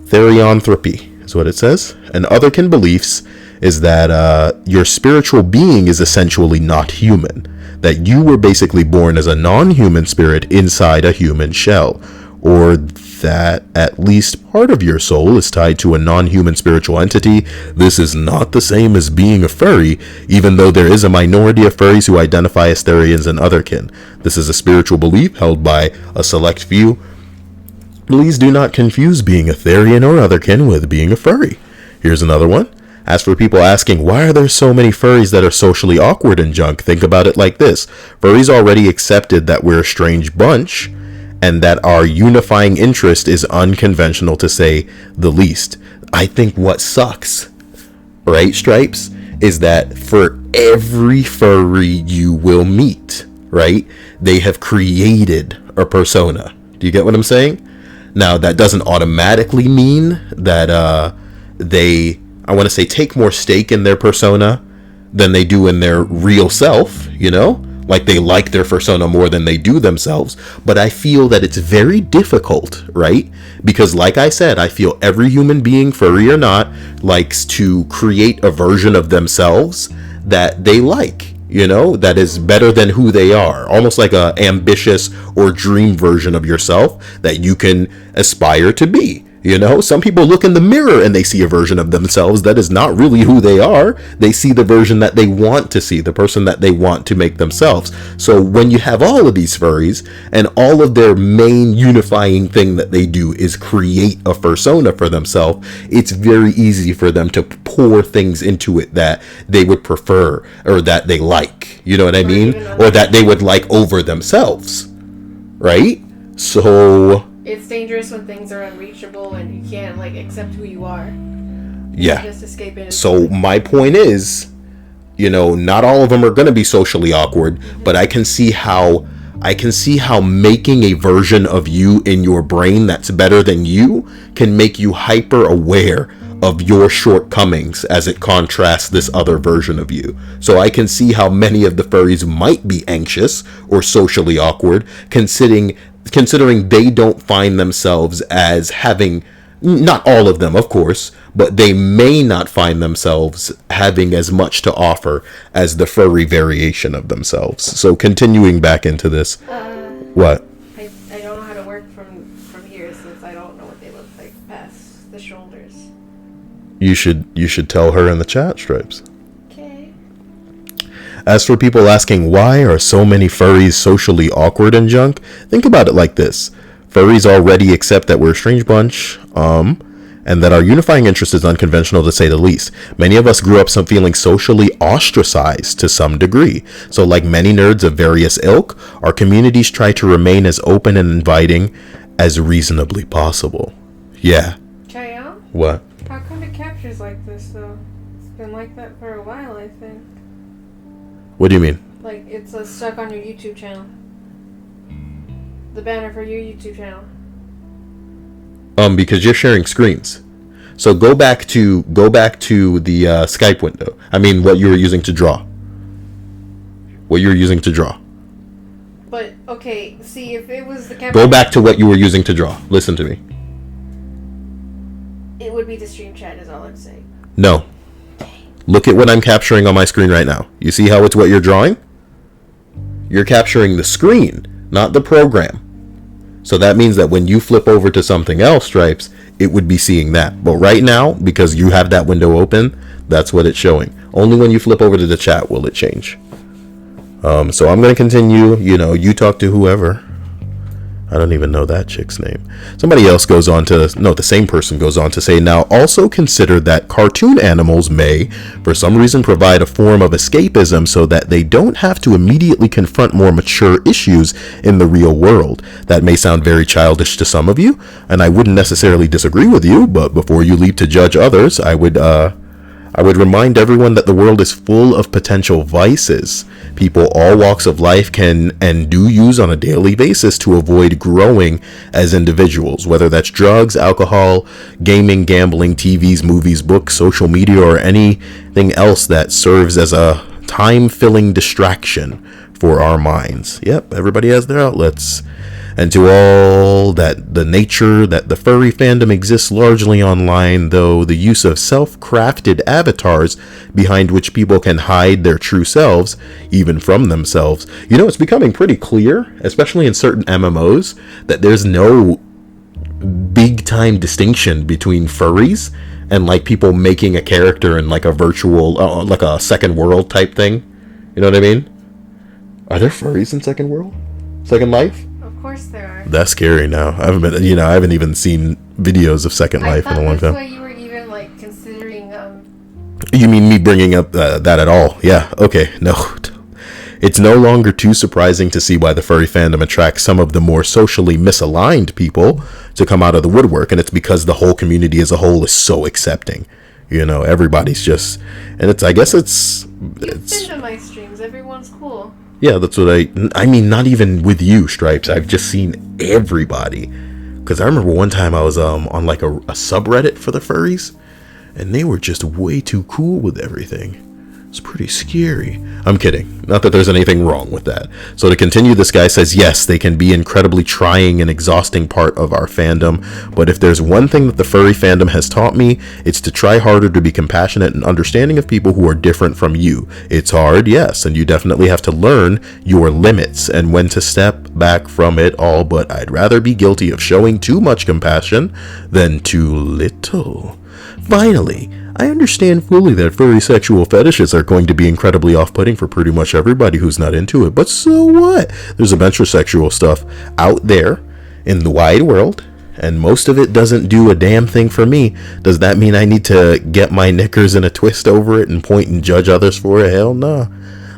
Therianthropy is what it says. And otherkin beliefs is that your spiritual being is essentially not human. That you were basically born as a non-human spirit inside a human shell. Or that at least part of your soul is tied to a non-human spiritual entity. This is not the same as being a furry, even though there is a minority of furries who identify as Therians and otherkin. This is a spiritual belief held by a select few. Please do not confuse being a Therian or otherkin with being a furry. Here's another one. As for people asking, why are there so many furries that are socially awkward and junk? Think about it like this. Furries already accepted that we're a strange bunch, and that our unifying interest is unconventional, to say the least. I think what sucks, right, Stripes, is that for every furry you will meet, right, they have created a persona. Do you get what I'm saying? Now, that doesn't automatically mean that they, I want to say, take more stake in their persona than they do in their real self, like they like their persona more than they do themselves. But I feel that it's very difficult, right? Because like I said, I feel every human being, furry or not, likes to create a version of themselves that they like, that is better than who they are. Almost like a ambitious or dream version of yourself that you can aspire to be. You know, some people look in the mirror and they see a version of themselves that is not really who they are. They see the version that they want to see, the person that they want to make themselves. So when you have all of these furries and all of their main unifying thing that they do is create a persona for themselves, it's very easy for them to pour things into it that they would prefer or that they like. You know what I mean? Or that they would like over themselves. Right? So it's dangerous when things are unreachable and you can't like accept who you are. Yeah. Just escape it. So my point is, you know, not all of them are going to be socially awkward, but I can see how making a version of you in your brain that's better than you can make you hyper aware of your shortcomings as it contrasts this other version of you. So I can see how many of the furries might be anxious or socially awkward, considering they don't find themselves as having, not all of them, of course, but they may not find themselves having as much to offer as the furry variation of themselves. So continuing back into this, what? I don't know how to work from here since I don't know what they look like past the shoulders. You should tell her in the chat, Stripes. Okay. As for people asking why are so many furries socially awkward and junk, think about it like this. Furries already accept that we're a strange bunch, and that our unifying interest is unconventional to say the least. Many of us grew up feeling socially ostracized to some degree. So like many nerds of various ilk, our communities try to remain as open and inviting as reasonably possible. Yeah. Kyle? What? How come it captures like this though? It's been like that for a while, I think. What do you mean? Like it's stuck on your YouTube channel. The banner for your YouTube channel. Because you're sharing screens. So go back to the Skype window. I mean, what you were using to draw. But okay, see if it was the camera. Go back to what you were using to draw. Listen to me. It would be the stream chat, is all I'm saying. No. Look at what I'm capturing on my screen right now. You see how it's what you're drawing? You're capturing the screen, not the program. So that means that when you flip over to something else, Stripes, it would be seeing that. But right now, because you have that window open, that's what it's showing. Only when you flip over to the chat will it change. So I'm going to continue. You know, you talk to whoever. I don't even know that chick's name. Somebody else goes on to, no, the same person goes on to say, now also consider that cartoon animals may, for some reason, provide a form of escapism so that they don't have to immediately confront more mature issues in the real world. That may sound very childish to some of you, and I wouldn't necessarily disagree with you, but before you leap to judge others, I would remind everyone that the world is full of potential vices. People all walks of life can and do use on a daily basis to avoid growing as individuals, whether that's drugs, alcohol, gaming, gambling, TVs, movies, books, social media, or anything else that serves as a time-filling distraction for our minds. Yep, everybody has their outlets. And to all that the nature that the furry fandom exists largely online, though the use of self-crafted avatars behind which people can hide their true selves, even from themselves. You know, it's becoming pretty clear, especially in certain MMOs, that there's no big-time distinction between furries and like people making a character in like a virtual, like a second world type thing. You know what I mean? Are there furries in Second World? Second Life? Of course there are. That's scary now. I haven't even seen videos of Second Life in a long time. That's why you were even like considering. You mean me bringing up that at all? Yeah. Okay. No. It's no longer too surprising to see why the furry fandom attracts some of the more socially misaligned people to come out of the woodwork, and it's because the whole community as a whole is so accepting. You know, everybody's just, and I guess it's. You've been to my streams. Everyone's cool. Yeah, that's what I mean, not even with you, Stripes. I've just seen everybody. Because I remember one time I was on like a subreddit for the furries, and they were just way too cool with everything. It's pretty scary. I'm kidding. Not that there's anything wrong with that. So to continue, this guy says, yes, they can be incredibly trying and exhausting part of our fandom. But if there's one thing that the furry fandom has taught me, it's to try harder to be compassionate and understanding of people who are different from you. It's hard, yes, and you definitely have to learn your limits and when to step back from it all. But I'd rather be guilty of showing too much compassion than too little. Finally, I understand fully that furry sexual fetishes are going to be incredibly off-putting for pretty much everybody who's not into it, but so what? There's a bunch of sexual stuff out there in the wide world, and most of it doesn't do a damn thing for me. Does that mean I need to get my knickers in a twist over it and point and judge others for it? Hell nah.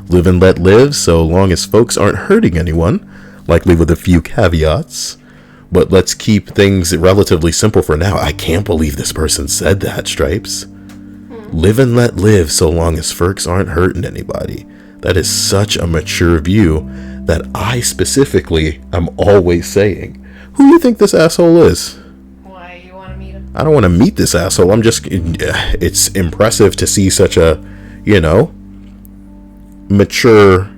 Live and let live, so long as folks aren't hurting anyone, likely with a few caveats. But let's keep things relatively simple for now. I can't believe this person said that, Stripes. Live and let live so long as folks aren't hurting anybody. That is such a mature view that I specifically am always saying. Who do you think this asshole is? Why, you want to meet him? I don't want to meet this asshole. It's impressive to see such a, mature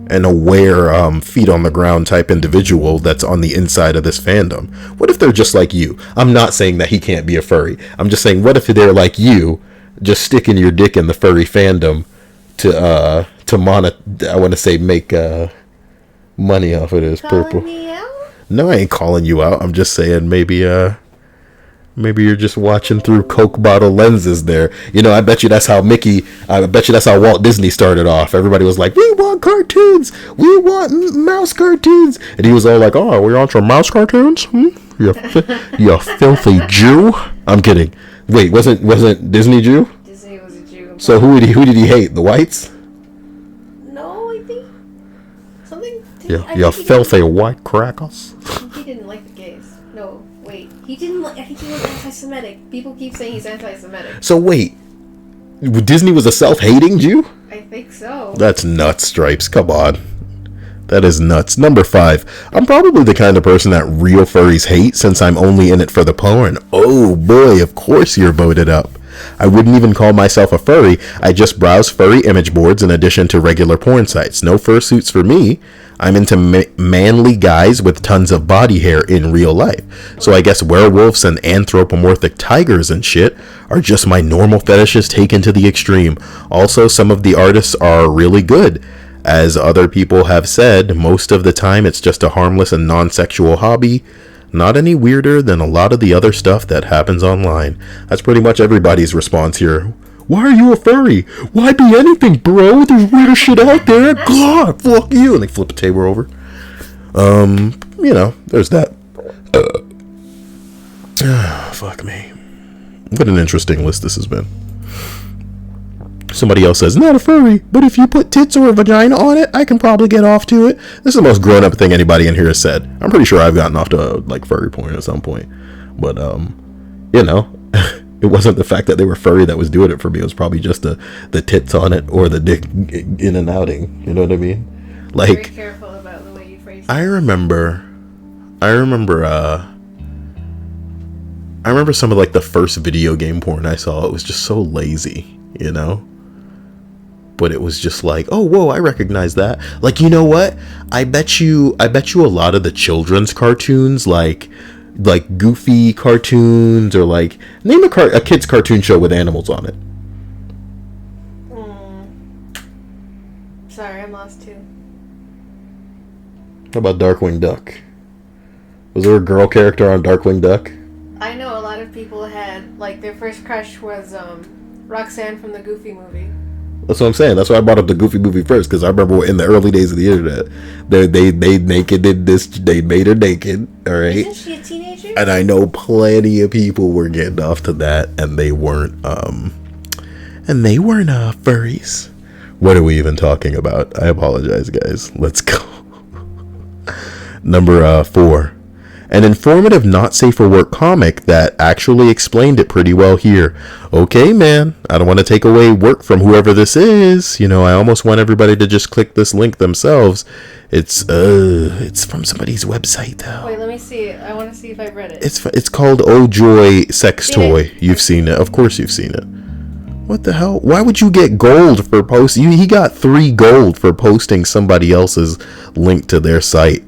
and aware, feet on the ground type individual that's on the inside of this fandom. What if they're just like you? I'm not saying that he can't be a furry. I'm just saying, what if they're like you, just sticking your dick in the furry fandom to make money off of this purple. Me out? No, I ain't calling you out. I'm just saying maybe you're just watching through Coke bottle lenses there. I bet you that's how Walt Disney started off. Everybody was like, we want cartoons. We want mouse cartoons. And he was all like, oh, we're on some mouse cartoons? You filthy Jew. I'm kidding. Wait, wasn't Disney Jew? Disney was a Jew. So who did he hate? The whites? No, I think something. You filthy white crackers. He didn't like the gays. No. Wait, he didn't like. I think he was anti-Semitic. People keep saying he's anti-Semitic. So wait, Disney was a self-hating Jew? I think so. That's nuts, Stripes. Come on, that is nuts. Number 5. I'm probably the kind of person that real furries hate, since I'm only in it for the porn. Oh boy, of course you're voted up. I wouldn't even call myself a furry. I just browse furry image boards in addition to regular porn sites. No fursuits for me. I'm into manly guys with tons of body hair in real life. So I guess werewolves and anthropomorphic tigers and shit are just my normal fetishes taken to the extreme. Also, some of the artists are really good. As other people have said, most of the time it's just a harmless and non-sexual hobby. Not any weirder than a lot of the other stuff that happens online. That's pretty much everybody's response here. Why are you a furry? Why be anything, bro? There's weirder shit out there. God, fuck you. And they flip the table over. There's that. Fuck me. What an interesting list this has been. Somebody else says, not a furry, but if you put tits or a vagina on it, I can probably get off to it. This is the most grown-up thing anybody in here has said. I'm pretty sure I've gotten off to, furry porn at some point. But, it wasn't the fact that they were furry that was doing it for me. It was probably just the tits on it or the dick in and outing. You know what I mean? Very careful about the way you phrase it. I remember some of, the first video game porn I saw. It was just so lazy, But it was just like, oh, whoa, I recognize that. You know what? I bet you a lot of the children's cartoons, like Goofy cartoons, or name a kid's cartoon show with animals on it. Sorry, I'm lost too. How about Darkwing Duck? Was there a girl character on Darkwing Duck? I know a lot of people had, their first crush was Roxanne from the Goofy movie. That's what I'm saying. That's why I brought up the Goofy movie first, because I remember in the early days of the internet, they did this. They made her naked. All right. Isn't she a teenager? And I know plenty of people were getting off to that, and they weren't furries. What are we even talking about? I apologize, guys. Let's go. Number 4. An informative, not safe for work comic that actually explained it pretty well here. Okay, man, I don't want to take away work from whoever this is. I almost want everybody to just click this link themselves. It's from somebody's website though. Wait, let me see it. I want to see if I've read it. It's called Oh Joy Sex Toy. You've seen it. Of course you've seen it. What the hell? Why would you get gold for posting? He got 3 gold for posting somebody else's link to their site.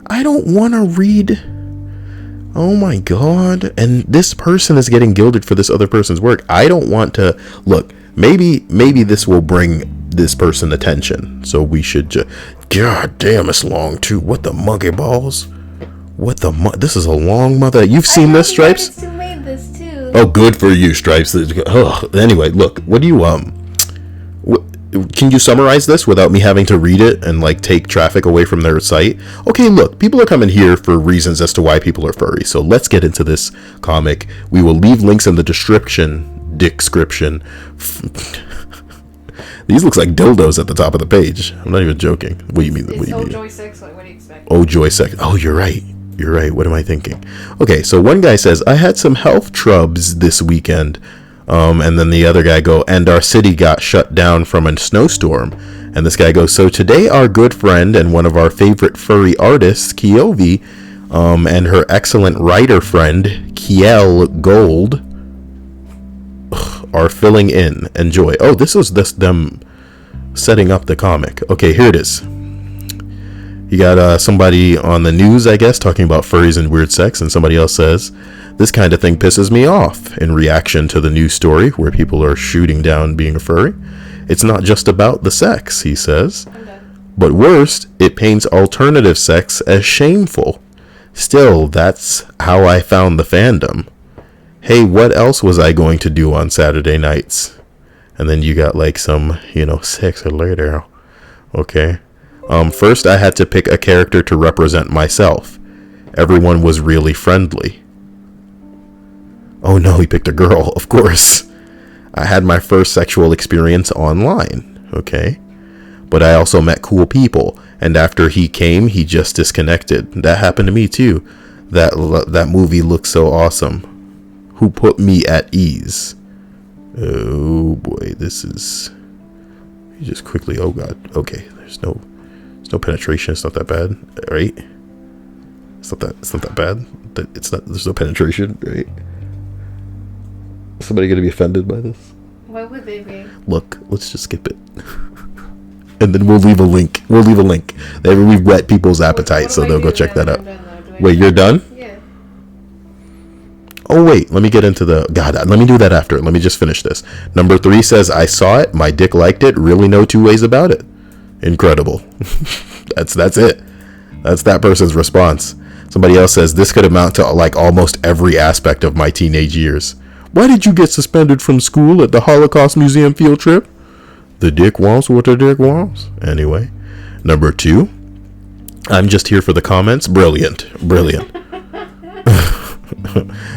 I don't want to read. Oh my god. And this person is getting gilded for this other person's work. I don't want to. Look, maybe this will bring this person attention. So we should just. God damn, it's long too. What the monkey balls? What the this is a long mother. You've seen this, Stripes? Who made this too? Oh, good for you, Stripes. Anyway, look. What do you can you summarize this without me having to read it and like take traffic away from their site? Okay, look, people are coming here for reasons as to why people are furry. So let's get into this comic. We will leave links in the description. These looks like dildos at the top of the page. I'm not even joking. What do you mean? It's Oh Joy Sex. What do you expect? Oh Joy Sex. Oh, you're right. You're right. What am I thinking? Okay, so one guy says, I had some health trubs this weekend. And then the other guy go, and our city got shut down from a snowstorm. And this guy goes, so today our good friend and one of our favorite furry artists, Kiovi, and her excellent writer friend, Kiel Gold, are filling in. Enjoy. Oh, this was them setting up the comic. Okay, here it is. You got somebody on the news, I guess, talking about furries and weird sex, and somebody else says, this kind of thing pisses me off, in reaction to the news story where people are shooting down being a furry. It's not just about the sex, he says. But worst, it paints alternative sex as shameful. Still, that's how I found the fandom. Hey, what else was I going to do on Saturday nights? And then you got like some, sex later. Okay. First, I had to pick a character to represent myself. Everyone was really friendly. Oh no, he picked a girl, of course. I had my first sexual experience online, okay? But I also met cool people, and after he came, he just disconnected. That happened to me too. That movie looks so awesome. Who put me at ease? Oh boy, this is... You just quickly... Oh god, okay, there's no penetration, it's not that bad, right? It's not that bad. There's no penetration, right? Somebody gonna be offended by this? Why would they be? Look, let's just skip it. And then we'll leave a link. We've whet people's appetite, so they'll go check that out. Wait, you're done? Yeah. Oh wait, let me get into the... God, let me do that after. Let me just finish this. Number 3 says, I saw it, my dick liked it, really no two ways about it. Incredible. That's it. That's that person's response. Somebody else says, this could amount to like almost every aspect of my teenage years. Why did you get suspended from school at the Holocaust Museum field trip? The dick wants what the dick wants. Anyway. Number 2. I'm just here for the comments. Brilliant.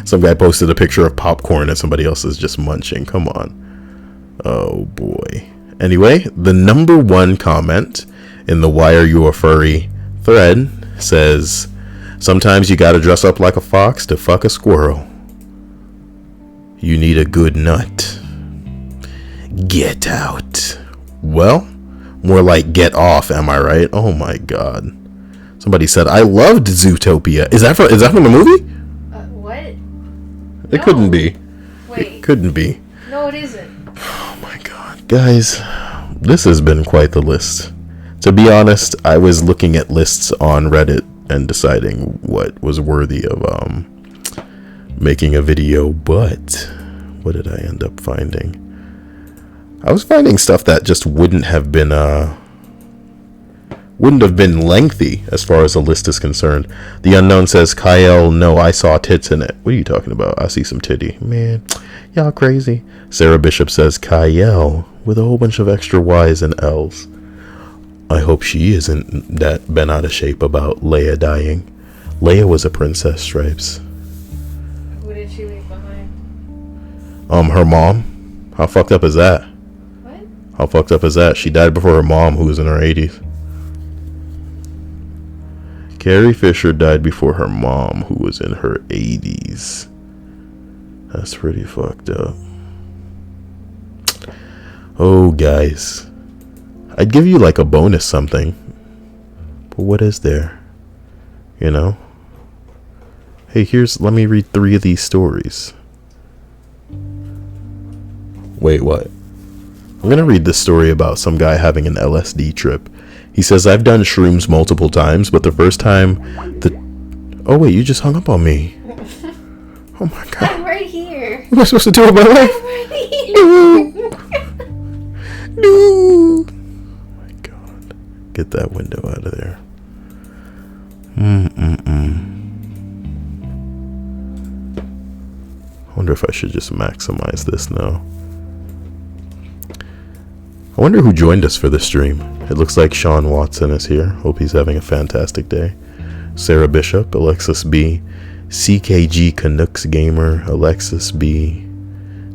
Some guy posted a picture of popcorn and somebody else is just munching. Come on. Oh boy. Anyway, the number 1 comment in the Why Are You a Furry thread says, sometimes you gotta dress up like a fox to fuck a squirrel. You need a good nut. Get out. Well, more like get off, am I right? Oh my god. Somebody said, I loved Zootopia. Is that from the movie? What? It couldn't be. Wait. It couldn't be. No, it isn't. Oh my god. Guys, this has been quite the list. To be honest, I was looking at lists on Reddit and deciding what was worthy of making a video, but what did I end up finding? I was finding stuff that just wouldn't have been lengthy as far as the list is concerned. The Unknown says, Kyle, no, I saw tits in it. What are you talking about? I see some titty. Man, y'all crazy. Sarah Bishop says, Kyle, with a whole bunch of extra Y's and L's. I hope she isn't that bent out of shape about Leia dying. Leia was a princess, Stripes. Who did she leave behind? Her mom. How fucked up is that? What? How fucked up is that? She died before her mom, who was in her 80s. Carrie Fisher died before her mom, who was in her 80s. That's pretty fucked up. Oh, guys. I'd give you like a bonus something. But what is there? You know? Hey, let me read 3 of these stories. Wait, what? I'm gonna read this story about some guy having an LSD trip. He says, I've done shrooms multiple times, but the first time Oh wait, you just hung up on me. Oh my god. I'm right here. What am I supposed to do with my life? I'm right here. No. Oh my god. Get that window out of there. I wonder if I should just maximize this now. I wonder who joined us for the stream. It looks like Sean Watson is here. Hope he's having a fantastic day. Sarah Bishop, Alexis B, CKG Canucks Gamer, Alexis B,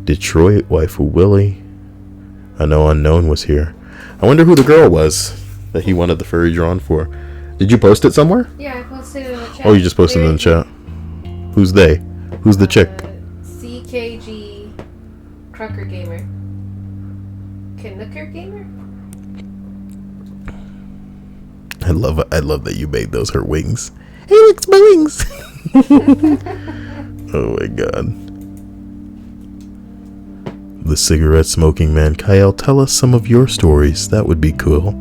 Detroit Waifu Willie. I know Unknown was here. I wonder who the girl was that he wanted the furry drawn for. Did you post it somewhere? Yeah, I posted it in the chat. Oh, you just posted it in the chat. Who's they? Who's the chick? CKG Trucker Gamer. Canucker Gamer? I love that you made those her wings. Hey, look, my wings. Oh my god. The cigarette smoking man. Kyle, tell us some of your stories. That would be cool.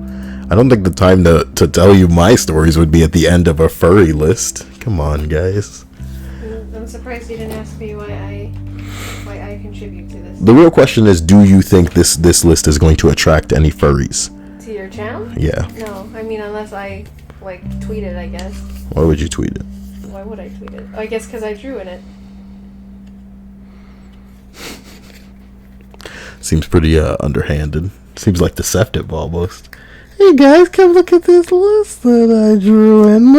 I don't think the time to tell you my stories would be at the end of a furry list. Come on, guys. I'm surprised you didn't ask me why I contribute to this. The real question is, do you think this list is going to attract any furries? To your channel? Yeah. No, I mean, unless I, tweet it, I guess. Why would you tweet it? Why would I tweet it? I guess because I drew in it. Seems pretty underhanded. Seems like deceptive almost. Hey guys, come look at this list that I drew in.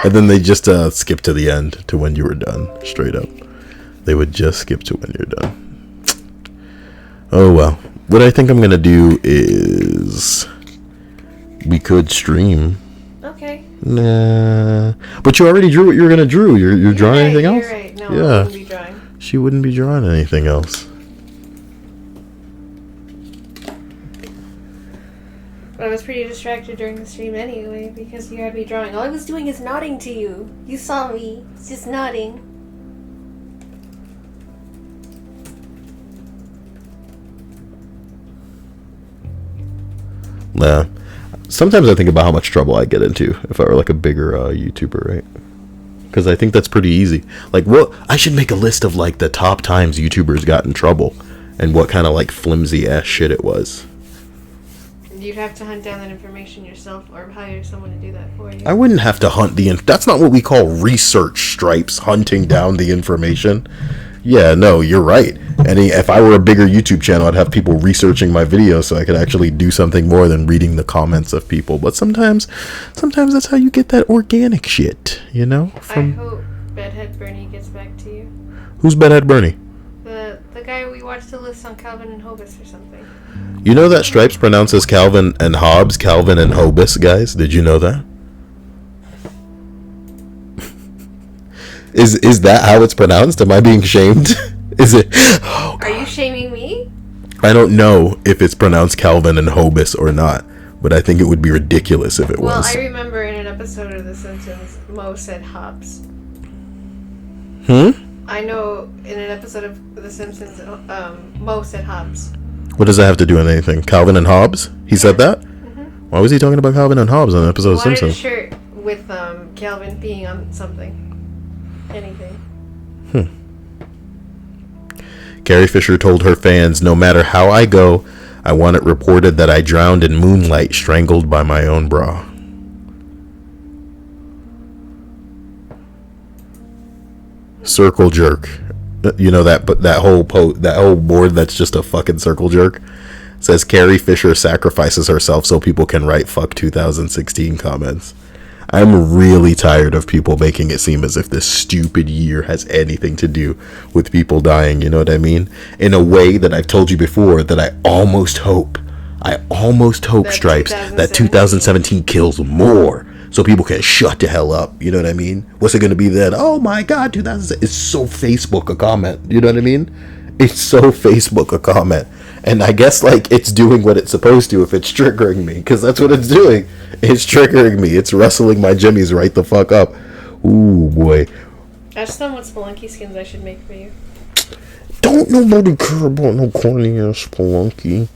And then they just skip to the end, to when you were done. Straight up. They would just skip to when you're done. Oh well. What I think I'm going to do is... we could stream. Okay. Nah. But you already drew what you were going to draw. You're drawing right, anything else? You're right. No, Yeah. I wouldn't be drawing. She wouldn't be drawing anything else. But I was pretty distracted during the stream anyway, because you had me drawing. All I was doing is nodding to you. You saw me. It's just nodding. Nah. Sometimes I think about how much trouble I get into if I were like a bigger YouTuber, right? Because I think that's pretty easy. Like, what? I should make a list of like the top times YouTubers got in trouble and what kind of like flimsy ass shit it was. You'd have to hunt down that information yourself or hire someone to do that for you. I wouldn't have to hunt that's not what we call research, Stripes, hunting down the information. Yeah, no, you're right. And if I were a bigger YouTube channel, I'd have people researching my videos so I could actually do something more than reading the comments of people. But sometimes that's how you get that organic shit, you know? I hope Bedhead Bernie gets back to you. Who's Bedhead Bernie? The guy we watched the list on Calvin and Hobbies or something. You know that Stripes pronounces Calvin and Hobbes, Calvin and Hobbies, guys? Did you know that? Is that how it's pronounced? Am I being shamed? Is it? Oh, are you shaming me? I don't know if it's pronounced Calvin and Hobbies or not, but I think it would be ridiculous if it was. Well, I remember in an episode of The Simpsons, Mo said Hobbs. I know in an episode of The Simpsons, Mo said Hobbs. What does that have to do with anything? Calvin and Hobbes? He said that? Mm-hmm. Why was he talking about Calvin and Hobbes on an episode of Simpsons? A shirt with Calvin being on something. Anything. Carrie Fisher told her fans, no matter how I go, I want it reported that I drowned in moonlight, strangled by my own bra. Circle jerk. You know that whole board that's just a fucking circle jerk? Says Carrie Fisher sacrifices herself so people can write fuck 2016 comments. I'm really tired of people making it seem as if this stupid year has anything to do with people dying, you know what I mean? In a way that I've told you before that I almost hope, Stripes, that 2017 kills more so people can shut the hell up, you know what I mean? What's it going to be then? Oh my god, 2017, it's so Facebook a comment, you know what I mean? It's so Facebook a comment. And I guess, like, it's doing what it's supposed to if it's triggering me. Because that's what it's doing. It's triggering me. It's rustling my jimmies right the fuck up. Ooh, boy. Ask them what Spelunky skins I should make for you. Don't nobody care about no corny ass Spelunky.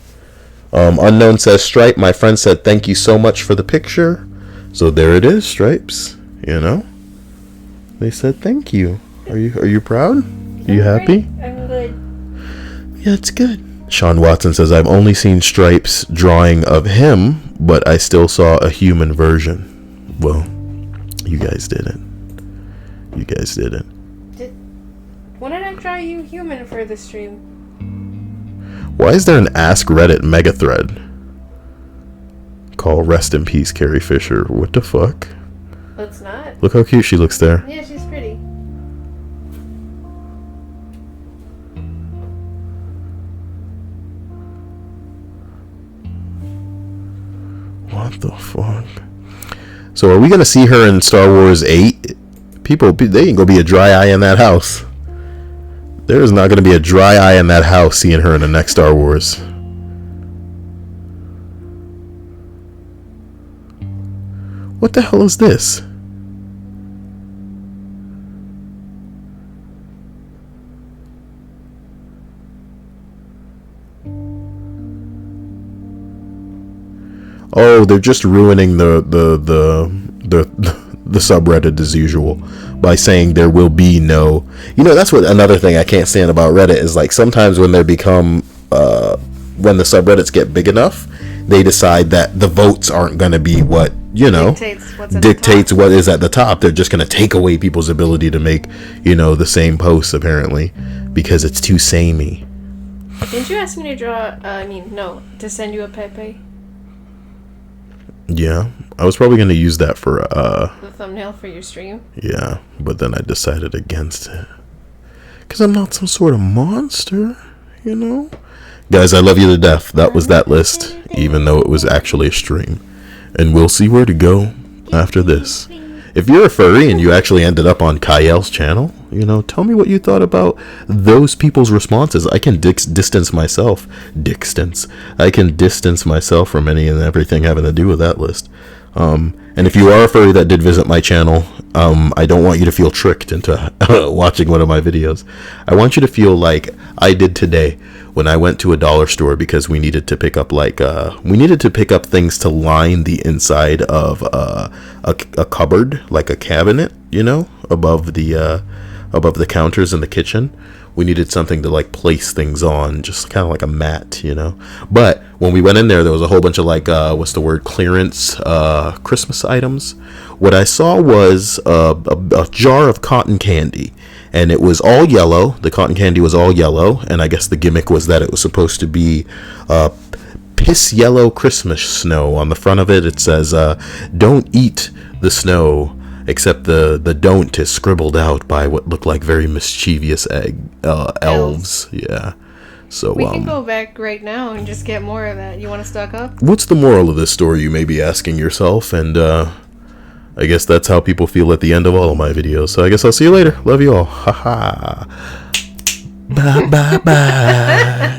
Unknown says, Stripe, my friend said thank you so much for the picture. So there it is, Stripes. You know? They said thank you. Are you proud? Are you happy? I'm good. Yeah, it's good. Sean Watson says, I've only seen Stripe's drawing of him, but I still saw a human version. Well, you guys didn't. You guys didn't. When did I draw you human for the stream? Why is there an Ask Reddit mega thread? Call rest in peace Carrie Fisher. What the fuck? Let's not. Look how cute she looks there. Yeah, she's pretty. What the fuck? So are we gonna see her in Star Wars 8? People, they ain't gonna be a dry eye in that house. There is not gonna be a dry eye in that house seeing her in the next Star Wars. What the hell is this? Oh, they're just ruining the subreddit as usual by saying there will be no. You know, that's what another thing I can't stand about Reddit is, like, sometimes when they become when the subreddits get big enough, they decide that the votes aren't going to be what, you know, dictates what is at the top. They're just going to take away people's ability to make, you know, the same posts, apparently, because it's too samey. Didn't you ask me to draw, to send you a Pepe? Yeah, I was probably going to use that for the thumbnail for your stream. Yeah, but then I decided against it. Because I'm not some sort of monster, you know? Guys, I love you to death. That was that list, even though it was actually a stream. And we'll see where to go after this. If you're a furry and you actually ended up on Kyle's channel, you know, tell me what you thought about those people's responses. I can distance myself. I can distance myself from any and everything having to do with that list. And if you are a furry that did visit my channel, I don't want you to feel tricked into watching one of my videos. I want you to feel like I did today when I went to a dollar store because we needed to pick up things to line the inside of a cupboard, like a cabinet, you know, above the counters in the kitchen. We needed something to like place things on, just kind of like a mat, you know. But when we went in there was a whole bunch of like clearance Christmas items. What I saw was a jar of cotton candy, and it was all yellow. The cotton candy was all yellow, and I guess the gimmick was that it was supposed to be piss yellow Christmas snow. On the front of it, it says don't eat the snow, except the don't is scribbled out by what looked like very mischievous elves. Yeah. So we can go back right now and just get more of that. You want to stock up? What's the moral of this story, you may be asking yourself, and I guess that's how people feel at the end of all of my videos. So I guess I'll see you later. Love you all. Ha ha. Bye bye bye.